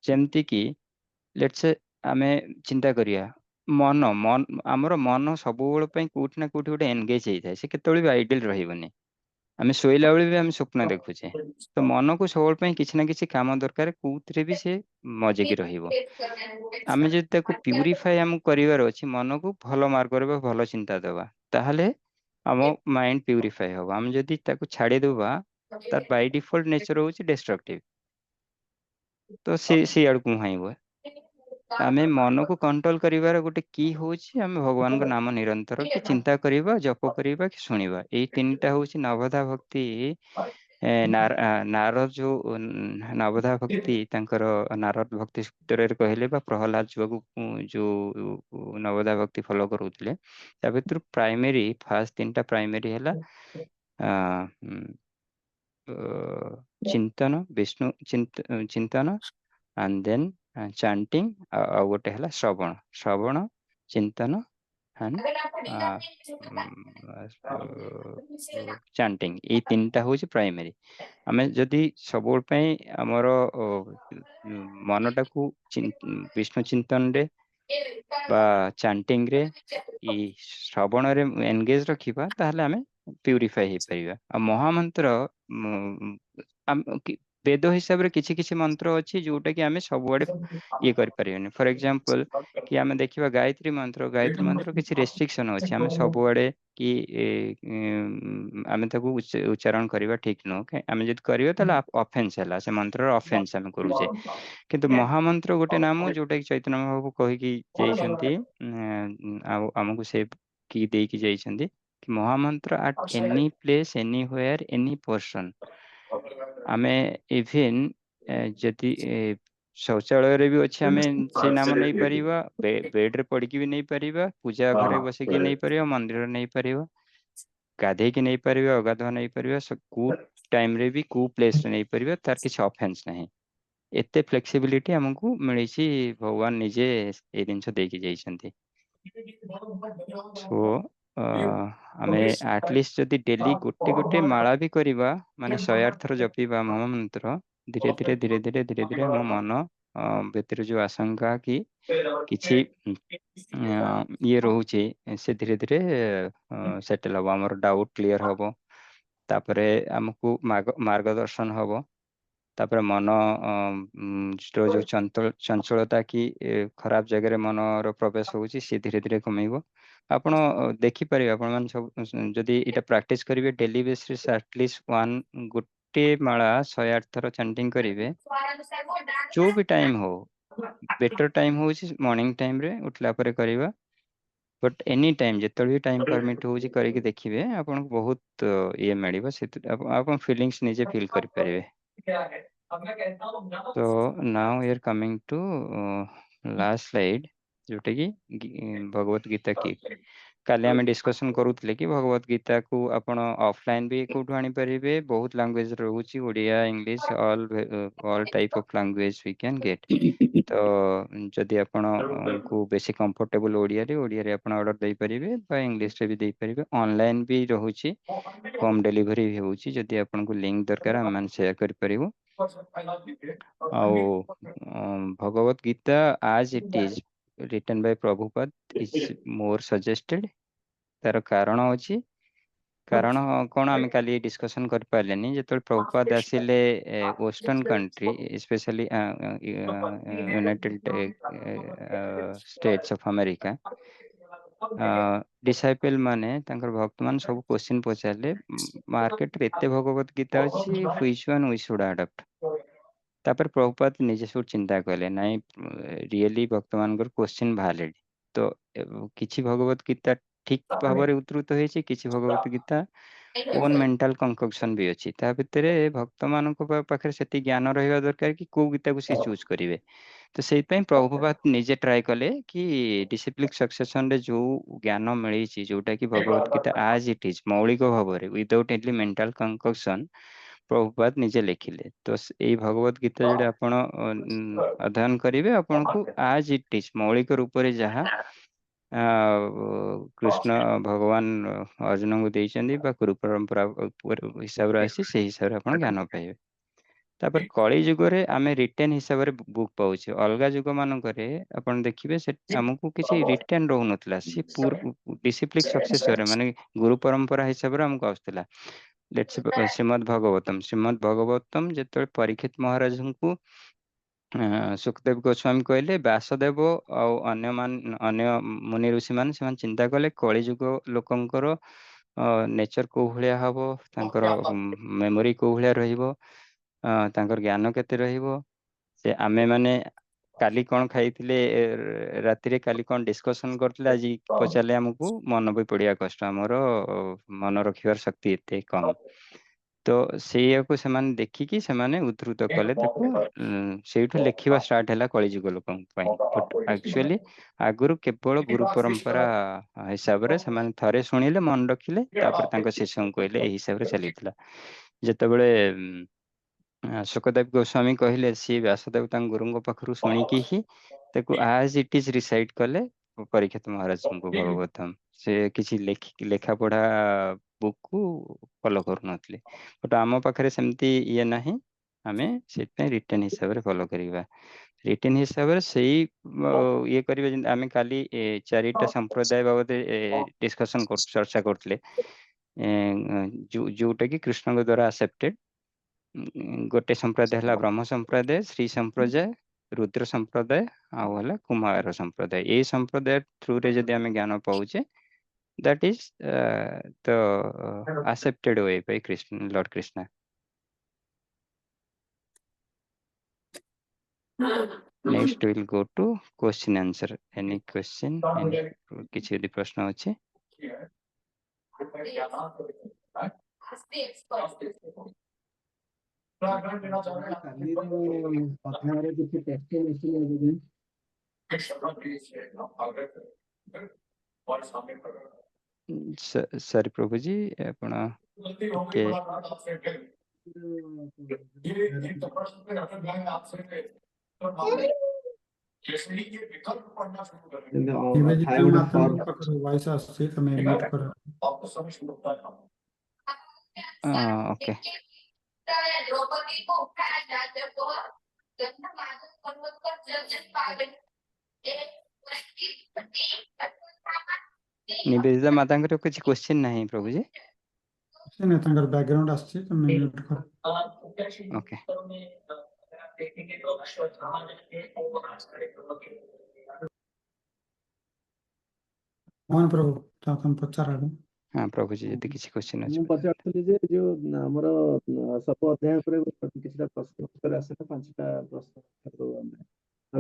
ଯେମିତି କି ଲେଟ୍ସ ଆମେ ଚିନ୍ତା କରିବା, ଆମର ମନ ସବୁବେଳେ ପାଇଁ କୋଉଠି ନା କୋଉଠି ଗୋଟେ ଏନଗେଜ ହେଇଥାଏ, ସେ କେତେବେଳେ ବି ଆଇଡଲ ରହିବନି। ଆମେ ଶୋଇଲା ବେଳେ ବି ଆମେ ସ୍ୱପ୍ନ ଦେଖୁଛେ, ତ ମନକୁ ସବୁବେଳେ ପାଇଁ କିଛି ନା କିଛି କାମ ଦରକାର, କୋଉଥିରେ ବି ସେ ମଜିକି ରହିବ। ଆମେ ଯଦି ତାକୁ ପ୍ୟୁରିଫାଇ ଆମକୁ କରିବାର ଅଛି, ମନକୁ ଭଲ ମାର୍ଗରେ ବା ଭଲ ଚିନ୍ତା ଦେବା, ତାହେଲେ ଆମ ମାଇଣ୍ଡ ପ୍ୟୁରିଫାଇ ହବ। ଆମେ ଯଦି ତାକୁ ଛାଡିଦବା, ତାର ବାଇ ଡିଫଲ୍ଟ ନେଚର ହଉଛି ଡେଷ୍ଟ୍ରକ୍ଟିଭ, ତ ସେଇ ଆଡକୁ ମୁହାଁଇବ। ଆମେ ମନକୁ କଣ୍ଟ୍ରୋଲ କରିବାର ଗୋଟେ କି ହଉଛି ଆମେ ଭଗବାନଙ୍କ ନାମ ନିରନ୍ତର କି ଚିନ୍ତା କରିବା, ଜପ କରିବା କି ଶୁଣିବା। ଏଇ ତିନିଟା ହଉଛି ନବଧା ଭକ୍ତି। ନାରଦ ଯୋଉ ନବଧା ଭକ୍ତି ତାଙ୍କର ନାରଦ ଭକ୍ତି ସୂତ୍ରରେ କହିଲେ, ବା ପ୍ରହ୍ଲାଦ ଯୋଉ ନବଧା ଭକ୍ତି ଫଲୋ କରୁଥିଲେ, ତା ଭିତରୁ ପ୍ରାଇମେରୀ ଫାର୍ଷ୍ଟ ତିନିଟା ପ୍ରାଇମେରୀ ହେଲା ଚିନ୍ତନ, ବିଷ୍ଣୁ ଚିନ୍ତନ, and then chanting, ଆଉ ଗୋଟେ ହେଲା ଶ୍ରବଣ, ଚିନ୍ତନ and ଚାଣ୍ଟିଂ। ଏଇ ତିନିଟା ହଉଛି ପ୍ରାଇମେରୀ। ଆମେ ଯଦି ସବୁବେଳେ ପାଇଁ ଆମର ମନଟାକୁ ବିଷ୍ଣୁ ଚିନ୍ତନରେ ବା ଚାଣ୍ଟିଂରେ, ଏଇ ଶ୍ରବଣରେ ଏନଗେଜ ରଖିବା, ତାହେଲେ ଆମେ ପ୍ୟୁରିଫାଇ ହେଇପାରିବା। ଆଉ ମହାମନ୍ତ୍ର ବେଦ ହିସାବରେ କିଛି କିଛି ମନ୍ତ୍ର ଅଛି ଯୋଉଟା କି ଆମେ ସବୁଆଡେ ଇଏ କରିପାରିବାନି। ଫର ଏକ୍ସାମ୍ପଲ କି ଆମେ ଦେଖିବା ଗାୟତ୍ରୀ ମନ୍ତ୍ର କିଛି ରେଷ୍ଟ୍ରିକ୍ସନ ଅଛି, ଆମେ ସବୁଆଡେ କି ଆମେ ତାକୁ ଉଚ୍ଚାରଣ କରିବା ଠିକ ନୁହଁ। ଆମେ ଯଦି କରିବା ତାହେଲେ ଅଫେନ୍ସ ହେଲା, ସେ ମନ୍ତ୍ରର ଅଫେନ୍ସ ଆମେ କରୁଛେ। କିନ୍ତୁ ମହାମନ୍ତ୍ର ଗୋଟେ ନାମ ଯୋଉଟା କି ଚୈତନ୍ୟ ମହାପ୍ରଭୁ କହିକି ଯାଇଛନ୍ତି, ଆଉ ଆମକୁ ସେ କି ଦେଇକି ଯାଇଛନ୍ତି କି ମହାମନ୍ତ୍ର at any place, anywhere, any person. ଆମେ ଇଭିନ୍ ଯଦି ଶୌଚାଳୟରେ ବି ଅଛି, ଆମେ ସେ ନାମ ନେଇପାରିବା, ବେଡରେ ପଡିକି ବି ନେଇପାରିବା, ପୂଜା ଘରେ ବସିକି ନେଇପାରିବା, ମନ୍ଦିରରେ ନେଇପାରିବା, ଗାଧେଇକି ନେଇପାରିବା, ଅଗାଧୁଆ ନେଇପାରିବା, କୋଉ ଟାଇମରେ ବି କୋଉ ପ୍ଲେସରେ ନେଇପାରିବା, ତାର କିଛି ଅଫେନ୍ସ ନାହିଁ। ଏତେ ଫ୍ଲେକ୍ସିବିଲିଟି ଆମକୁ ମିଳିଛି, ଭଗବାନ ନିଜେ ଏଇ ଜିନିଷ ଦେଇକି ଯାଇଛନ୍ତି। सो आमे एटलिस्ट जदि डेली गोटे गोटे माला भी करिबा माने 108 थर जपिबा महामंत्र धीरे धीरे धीरे धीरे धीरे धीरे हम मन भितर जो आशंका की किछि ये रोचे से धीरे धीरे सेटल हम हमर डाउट क्लियर हबो तापरे हमकु मार्गदर्शन हबो तापरे मन जो चंचलता की खराब जगह मन रो प्रवेश होउची से धीरे धीरे कमेइबो आपण देखि परिबे आपण मान सब जदि इटा प्रैक्टिस करिवे डेली बेसिस एटलीस्ट वन गुटे माला 108 थर चैंटिंग करिवे जो भी टाइम हो बेटर टाइम होउची मॉर्निंग टाइम रे उठला परे करिवा बट एनी टाइम जेतल भी टाइम परमिट होउची करिके देखिबे आपण बहुत ये मिलिबो से आपण फीलिंग्स निजे फील करि परिबे So now we are coming to last slide जोटा कि भगवत गीता की काले आम डिस्कशन करूले कि भगवत गीता को आपण ऑफलाइन भी कोठु आनी परिबे बहुत लैंग्वेज रहउची Odia English all type of language we can get तो जदि आपण को बेसी कंफर्टेबल ओडिया रे आपण ऑर्डर दे परिबे बा इंग्लिश रे भी दे परिबे ऑनलाइन भी रहउची होम डिलीवरी भी होउची जदि आपण को लिंक दरकार हम शेयर कर परिबो आउ Bhagavad Gita as it is written by Prabhupada is more suggested तार कारण अछि कारण कोन आमे काली डिस्कशन कर पालेनी जेतल प्रभुपाद आसिले western country specially United States of America disciple माने तांकर भक्त मान सब क्वेश्चन पचारले मार्केट रे एते भगवत गीता अछि which one we should adopt तापर प्रभुपाद निजे सब चिंता कले नाइ रियली भक्त मानकर क्वेश्चन वैलिड तो किछि भगवत गीता ठीक भाबरे उद्धृत होइछि किछि भगवत गीता ओन मेंटल कंकक्शन भी अछि ता भितरे भक्त मानको पाखरे सेति ज्ञान रहिबा दरकार कि को गीता को से चूज करिवे तो सेइ पई प्रभुपाद निजे ट्राई कले कि डिसिप्लिन सक्सेशन रे जो ज्ञान मिलिछि जोटा कि भगवत गीता आज इट इज मौलिक भाबरे विदाउट एनी मेंटल कंकक्शन प्रभुपाद निजे लिखिले तो एई भगवत गीता जोडे आपण अध्ययन करिवे आपनको आज इट इज मौलिक रूप रे जहा कृष्ण भगवान अर्जुन को देइचंदी बा गुरु परंपरा हिसाब रे आसी से हिसाब रे आपण ज्ञान पाइबे तापर कली युग रे आमे रिटेन हिसाब रे बुक पाउछे अलगा युग मान करे आपण देखिबे से हमकु किछि रिटेन रहउ नतला सी डिसिप्लिन सक्सेसर माने गुरु परंपरा हिसाब रे हमकु आस्तला लेट्स श्रीमद् भागवतम जेतले परीक्षित महाराज को सुखदेव गोस्वामी कहले व्यासदेव और अन्य मुनि ऋषि मान से चिंता कले कली युग लोकंकर नेचर को भलिया हबो तांकर मेमोरी को भलिया रहिबो तांकर ज्ञान केते रहिबो से आमे माने काली कोन खाइथिले राति रे काली कोन डिस्कशन करथिले आज पचाले हमकु मन भी पड़िया कष्ट हमरो मन रखिबार शक्ति एते कम तो सेयाको सेमान देखिकी सेमाने उद्धृत कले ताको सेठु लेखिबा स्टार्ट हैला कलिजुग लोकन पई बट एक्चुअली आगुरु केवल गुरु परंपरा हिसाब रे सेमान थरे सुनिले मन रखिले तापर तांको शिष्य कहले एही हिसाब रे चलीतला जेतेबेले सुखदेव गोस्वामी कहले सी व्यासदेव तांग गुरुंग पखरु सुनिकी ही ताको आज इट इज रिसाइट कले परीक्षित महाराज को भगवतम से किछि लेखा पढ़ा बुक को फॉलो करू नथले बट आम पाखरे सेमती ये नाही आमे सेत रिटर्न हिसाब रे फॉलो करिवा रिटर्न हिसाब रे सेही ये करिवे जे आमे काली चारिटा संप्रदाय बाबत डिस्कशन कर चर्चा करथले जोटा कि कृष्ण के द्वारा एक्सेप्टेड गोटे संप्रदाय हला ब्रह्म संप्रदाय श्री संप्रदाय रुद्र संप्रदाय आउ हला कुमार संप्रदाय ए संप्रदाय थ्रू रे जदि आमे ज्ञान पाउचे that is the accepted way by Krishna, Lord Krishna. Next we will go to question answer. Any question? Any किसी भी प्रश्न अच्छे? सर प्रभु जी आपण के ଯେମିତି ଥାଏ ନିବେଦିତା ଗୋଟେ ମାତାଙ୍କ ଫର୍ମ। ପାଖରୁ ଭଏସ ଆସୁଛି, ତମେ ମ୍ୟୁଟ କର। ଓକେ ନିବେଦିତା ମାତାଙ୍କର କିଛି କ୍ୱେଶ୍ଚିନ୍ ନାହିଁ ପ୍ରଭୁଜୀ। ସେ ନା ତାଙ୍କର ବ୍ୟାକଗ୍ରାଉଣ୍ଡ ଆସୁଛି, ତମେ ମ୍ୟୁଟ କର। ଓକେ ମୋହନ ପ୍ରଭୁ ତମେ ପଚାର। ହଁ ପ୍ରଭୁଜୀ ଯଦି କିଛି କ୍ୱେଶ୍ଚିନ୍ ଅଛି ମୁଁ ପଚାରୁଥିଲି ଯେ ଯୋଉ ଆମର ସବୁ ଅଧ୍ୟାୟ ଉପରେ କିଛିଟା ପ୍ରଶ୍ନ ଉତ୍ତର ଆସେ ନା, 5ଟା ପ୍ରଶ୍ନ ଉତ୍ତର ଆମେ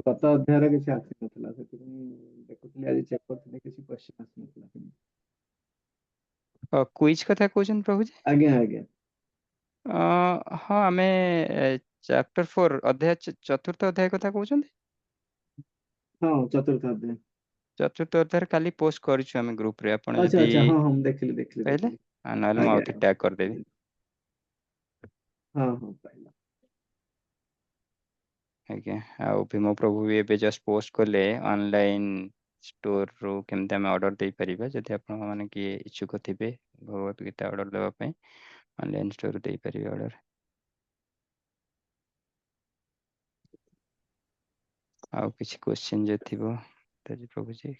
ଗତ ଅଧ୍ୟାୟରେ କିଛି ଆସିନଥିଲା, ସେଥିପାଇଁ ଦେଖୁଥିଲି ଆଜି ଚେକ୍ କରୁଥିଲି କିଛି କ୍ୱେଶ୍ଚିନ୍ ଆସିନଥିଲା। କୁଇଜ୍ କଥା କହୁଛନ୍ତି ପ୍ରଭୁଜୀ? ଆଜ୍ଞା ଆଜ୍ଞା ହଁ ଆମେ ଚାପ୍ଟର 4 ଅଧ୍ୟାୟ ଚତୁର୍ଥ ଅଧ୍ୟାୟ କଥା କହୁଛନ୍ତି। ହଁ ଚତୁର୍ଥ ଅଧ୍ୟାୟ। ଚତୁର୍ଥ ଅଧ୍ୟାୟରେ କାଲି ପୋଷ୍ଟ କରିଛୁ ଆମେ ଗ୍ରୁପରେ, ଆପଣ ଆଚ୍ଛା ଯଦି ଆଚ୍ଛା, ହଁ ହଁ ମୁଁ ଦେଖିଲି ପାଇଲେ ନହେଲେ ମୁଁ ଆଜ୍ଞା ଆଉ ଟ୍ୟାଗ କରିଦେବି। ହଁ ହଁ ପାଇଲା। ଆଜ୍ଞା, ଆଉ ଭୀମ ପ୍ରଭୁ ବି ଏବେ ଜଷ୍ଟ ପୋଷ୍ଟ କଲେ ଅନଲାଇନ୍ ଷ୍ଟୋରରୁ କେମିତି ଆମେ ଅର୍ଡର ଦେଇପାରିବା। ଯଦି ଆପଣ ମାନେ କିଏ ଇଚ୍ଛୁକ ଥିବେ ଭଗବତ ଗୀତା ଅର୍ଡର ଦେବା ପାଇଁ, ଅନଲାଇନ୍ ଷ୍ଟୋରରୁ ଦେଇପାରିବେ ଅର୍ଡର। ଆଉ କିଛି କ୍ୱେଶ୍ଚିନ୍ ଯଦି ଥିବ ତାଜି ପ୍ରଭୁଜୀ।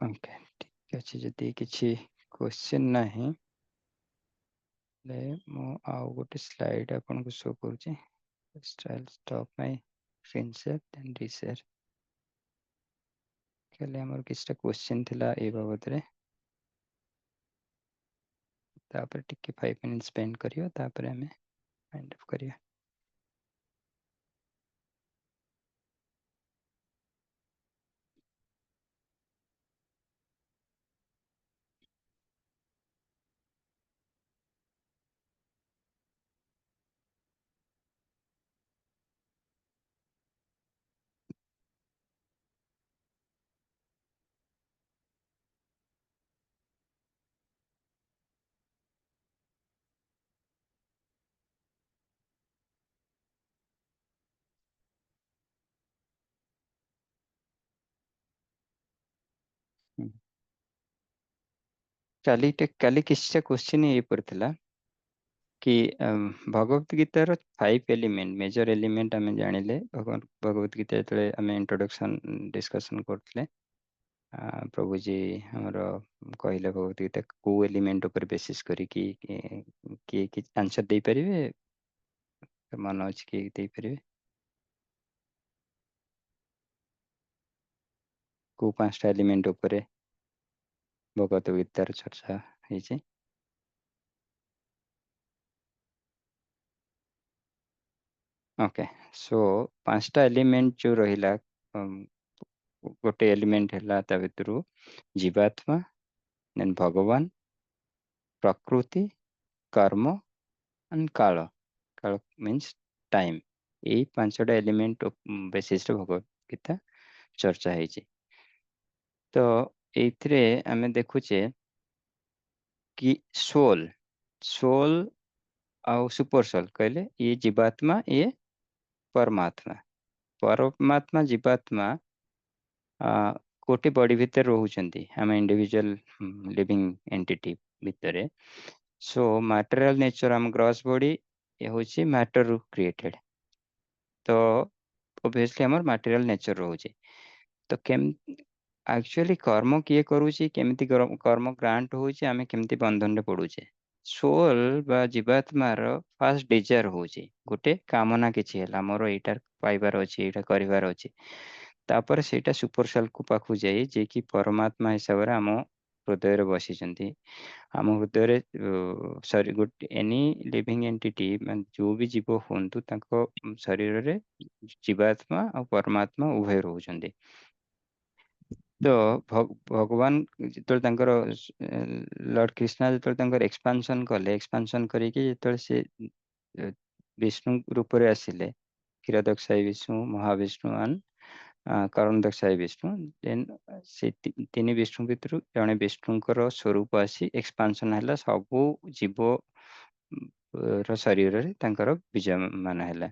ଓକେ ଠିକ୍ ଅଛି, ଯଦି କିଛି କ୍ୱେଶ୍ଚିନ୍ ନାହିଁ ମୁଁ ଆଉ ଗୋଟେ ସ୍ଲାଇଡ୍ ଆପଣଙ୍କୁ ଶୋ କରୁଛି। ଷ୍ଟପ୍ ମାଇ ସ୍କ୍ରିନ୍ ସେୟାର ଦେନ୍ ରିଶେୟାର। ଖାଲି ଆମର କିଛିଟା କ୍ୱେଶ୍ଚିନ୍ ଥିଲା ଏ ବାବଦରେ, ତାପରେ ଟିକେ 5 ମିନିଟ୍ ସ୍ପେଣ୍ଡ କରିବା, ତାପରେ ଆମେ ମାଇଣ୍ଡ ଅଫ୍ କରିବା। କାଲି କିଛିଟା କ୍ୱେଶ୍ଚିନ୍ ଏଇପରି ଥିଲା कि भगवत गीतार 5 एलिमेंट मेजर एलिमेंट आम जानिले भगवत गीता जो आम इंट्रोडक्शन डिस्कशन करते प्रभु जी हमर कहले भगवत गीता को एलिमेंट ऊपर बेसिस करी कि आंसर दे परिवे मन अच्छे कि दे परिवे को 5टा एलिमेंट ऊपर भगवत गीतार चर्चा है। ओके सो 5टा एलिमेंट जो रहिला गोटे एलिमेंट है ता भितर जीवात्मा देन भगवान प्रकृति कर्म एंड काल। काल मीन्स टाइम। यही 5टा एलिमेंट बेसिस भगवत गीता चर्चा है। तो ये आम देखुचे कि सोल सोल आउ सुपर सोल कहले ये जीवात्मा ये परमात्मा। परमात्मा जीवात्मा गोटे बॉडी भितर रोचंती आम इंडिविजुअल लिविंग एंटिटी भितर। सो मटेरियल नेचर आम ग्रॉस बॉडी ये हूँ मैटर रू क्रिएटेड। तो ऑब्वियसली आम मटेरियल नेचर रोचे। तो केम एक्चुअली कर्म किए करूची केमिति कर्म ग्रांट होची आमे केमिति बंधन रे पडुचे। सोल बा जीवात्मार फास्ट डिजायर होची गोटे कामना किछि हैला मोर एटार पाइबार अछि एटा करिवार अछि तापर सेटा सुपर सेल को पाखु जाई जे कि परमात्मा हिसाब रे हम ହୃଦୟରେ ବସିଛନ୍ତି। ଆମ ହୃଦୟରେ ସରି ଗୋଟେ ଏନି ଲିଭିଂ ଏଣ୍ଟିଟି ମାନେ ଯୋଉ ବି ଜୀବ ହୁଅନ୍ତୁ ତାଙ୍କ ଶରୀରରେ ଜୀବାତ୍ମା ଆଉ ପରମାତ୍ମା ଉଭୟ ରହୁଛନ୍ତି। ତ ଭଗବାନ ଯେତେବେଳେ ତାଙ୍କର ଲର୍ଡ କୃଷ୍ଣ ଯେତେବେଳେ ତାଙ୍କର ଏକ୍ସପାନସନ କଲେ, ଏକ୍ସପାନସନ କରିକି ଯେତେବେଳେ ସେ ବିଷ୍ଣୁ ରୂପରେ ଆସିଲେ, କ୍ଷୀରଦକ୍ଷାୟୀ ବିଷ୍ଣୁ, ମହାବିଷ୍ଣୁ କରଣଦକ୍ଷାୟୀ ବିଷ୍ଣୁ, ଦେନ୍ ସେ ତିନି ବିଷ୍ଣୁ ଭିତରୁ ଜଣେ ବିଷ୍ଣୁଙ୍କର ସ୍ୱରୂପ ଆସି ଏକ୍ସପାନସନ ହେଲା, ସବୁ ଜୀବ ର ଶରୀରରେ ତାଙ୍କର ବିଜୟମାନ ହେଲା।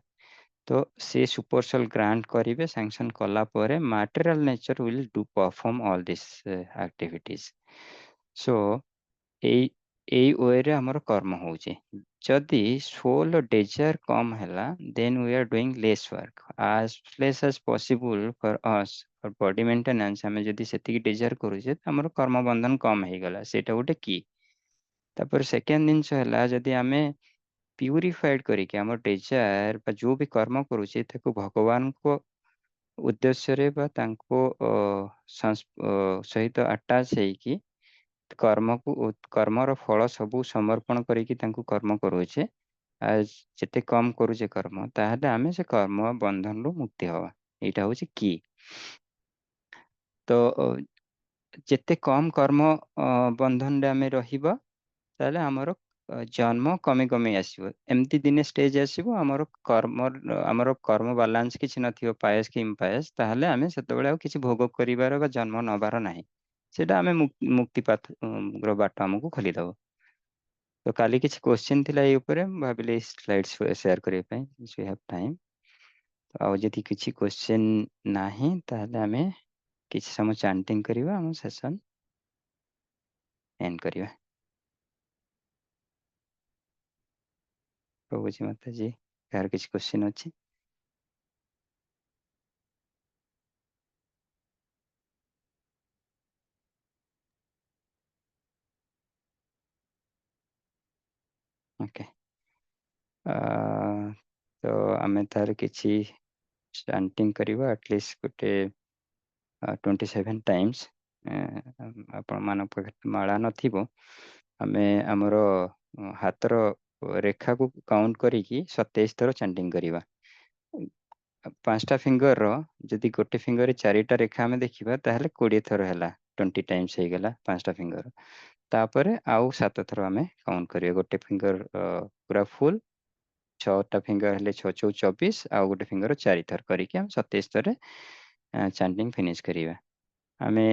ତ ସେ ସୁପରସେଲ ଗ୍ରାଣ୍ଟ କରିବେ, ସାଂସନ କଲା ପରେ material nature will do perform all this activities. So ଏଇ ୱେରେ ଆମର କର୍ମ ହଉଛି। ଯଦି ସୋଲ ଡେଜର କମ ହେଲା, then we are doing less work as less as possible for us for body maintenance। ଆମେ ଯଦି ସେତିକି ଡେଜର କରୁଛେ ଆମର କର୍ମ ବନ୍ଧନ କମ ହେଇଗଲା, ସେଇଟା ଗୋଟେ କି। ତାପରେ ସେକେଣ୍ଡ ଜିନିଷ ହେଲା, ଯଦି ଆମେ ପ୍ୟୁରିଫାଏଡ କରିକି ଆମ ଡେଜାयर ବା ଯୋଉ ବି କର୍ମ କରୁଛେ ତାକୁ ଭଗବାନଙ୍କ ଉଦ୍ଦେଶ୍ୟରେ ବା ତାଙ୍କ ସହିତ ଆଟାଚ ହେଇକି କର୍ମର ଫଳ ସବୁ ସମର୍ପଣ କରିକି ତାଙ୍କୁ କର୍ମ କରୁଛେ, ଆଉ ଯେତେ କମ କରୁଛେ କର୍ମ, ତାହେଲେ ଆମେ ସେ କର୍ମ ବନ୍ଧନରୁ ମୁକ୍ତି ହବା। ଏଇଟା ହଉଛି କି। ତ ଯେତେ କମ କର୍ମ ବନ୍ଧନରେ ଆମେ ରହିବା, ତାହେଲେ ଆମର ଜନ୍ମ କମି କମି ଆସିବ। ଏମିତି ଦିନେ ଷ୍ଟେଜ ଆସିବ ଆମର କର୍ମ ବାଲାନ୍ସ କିଛି ନଥିବ, ପାୟସ କି ଇମ୍ପାୟସ, ତାହେଲେ ଆମେ ସେତେବେଳେ ଆଉ କିଛି ଭୋଗ କରିବାର ବା ଜନ୍ମ ନବାର ନାହିଁ। ସେଇଟା ଆମେ ମୁକ୍ତି ର ବାଟ ଆମକୁ ଖୋଲିଦବ। ତ କାଲି କିଛି କୋଶ୍ଚିନ୍ ଥିଲା ଏଇ ଉପରେ, ମୁଁ ଭାବିଲି ସ୍ଲାଇଡ୍ ସେୟାର କରିବା ପାଇଁ, we have time। ଆଉ ଯଦି କିଛି କୋଶ୍ଚିନ୍ ନାହିଁ ତାହେଲେ ଆମେ କିଛି ସମୟ ଚାଣ୍ଟିଂ କରିବା, ଆମ ସେସନ୍ ଏଣ୍ଡ କରିବା। ପ୍ରଭୁଜୀ ମାତାଜୀ, କାହାର କିଛି କୋଶ୍ଚିନ୍ ଅଛି? ଓକେ, ତ ଆମେ ତାର କିଛି ଚାଣ୍ଟିଂ କରିବା, ଆଟଲିଷ୍ଟ ଗୋଟେ 27 ଟାଇମ୍ସ। ଆପଣମାନଙ୍କ ପାଖରେ ମାଳା ନଥିବ, ଆମେ ଆମର ହାତର ରେଖାକୁ କାଉଣ୍ଟ କରିକି 27 ଥର ଚାଣ୍ଟିଂ କରିବା। 5ଟା ଫିଙ୍ଗରର ଯଦି ଗୋଟେ ଫିଙ୍ଗରରେ 4ଟା ରେଖା ଆମେ ଦେଖିବା, ତାହେଲେ 20 ଥର ହେଲା, 20 ଟାଇମ୍ସ ହେଇଗଲା 5ଟା ଫିଙ୍ଗର। ତାପରେ ଆଉ 7 ଥର ଆମେ କାଉଣ୍ଟ କରିବା। ଗୋଟେ ଫିଙ୍ଗର ପୁରା ଫୁଲ, 6ଟା ଫିଙ୍ଗର ହେଲେ 6 ଚଉ 24, ଆଉ ଗୋଟେ ଫିଙ୍ଗର 4 ଥର କରିକି ଆମେ 27 ଥରେ ଚାଣ୍ଟିଂ ଫିନିଶ କରିବା। ଆମେ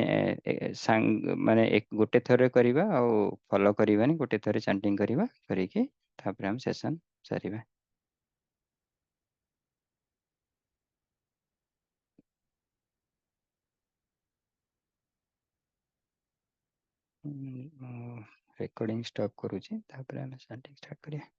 ମାନେ ଗୋଟେ ଥରରେ କରିବା ଆଉ ଫଲୋ କରିବାନି, ଗୋଟେ ଥରେ ଚାଣ୍ଟିଂ କରିବା, କରିକି ତାପରେ ଆମେ ସେସନ୍ ସାରିବା। ରେକର୍ଡିଂ ଷ୍ଟପ୍ କରୁଛି, ତାପରେ ଆମେ ଚାଣ୍ଟିଂ ଷ୍ଟାର୍ଟ କରିବା।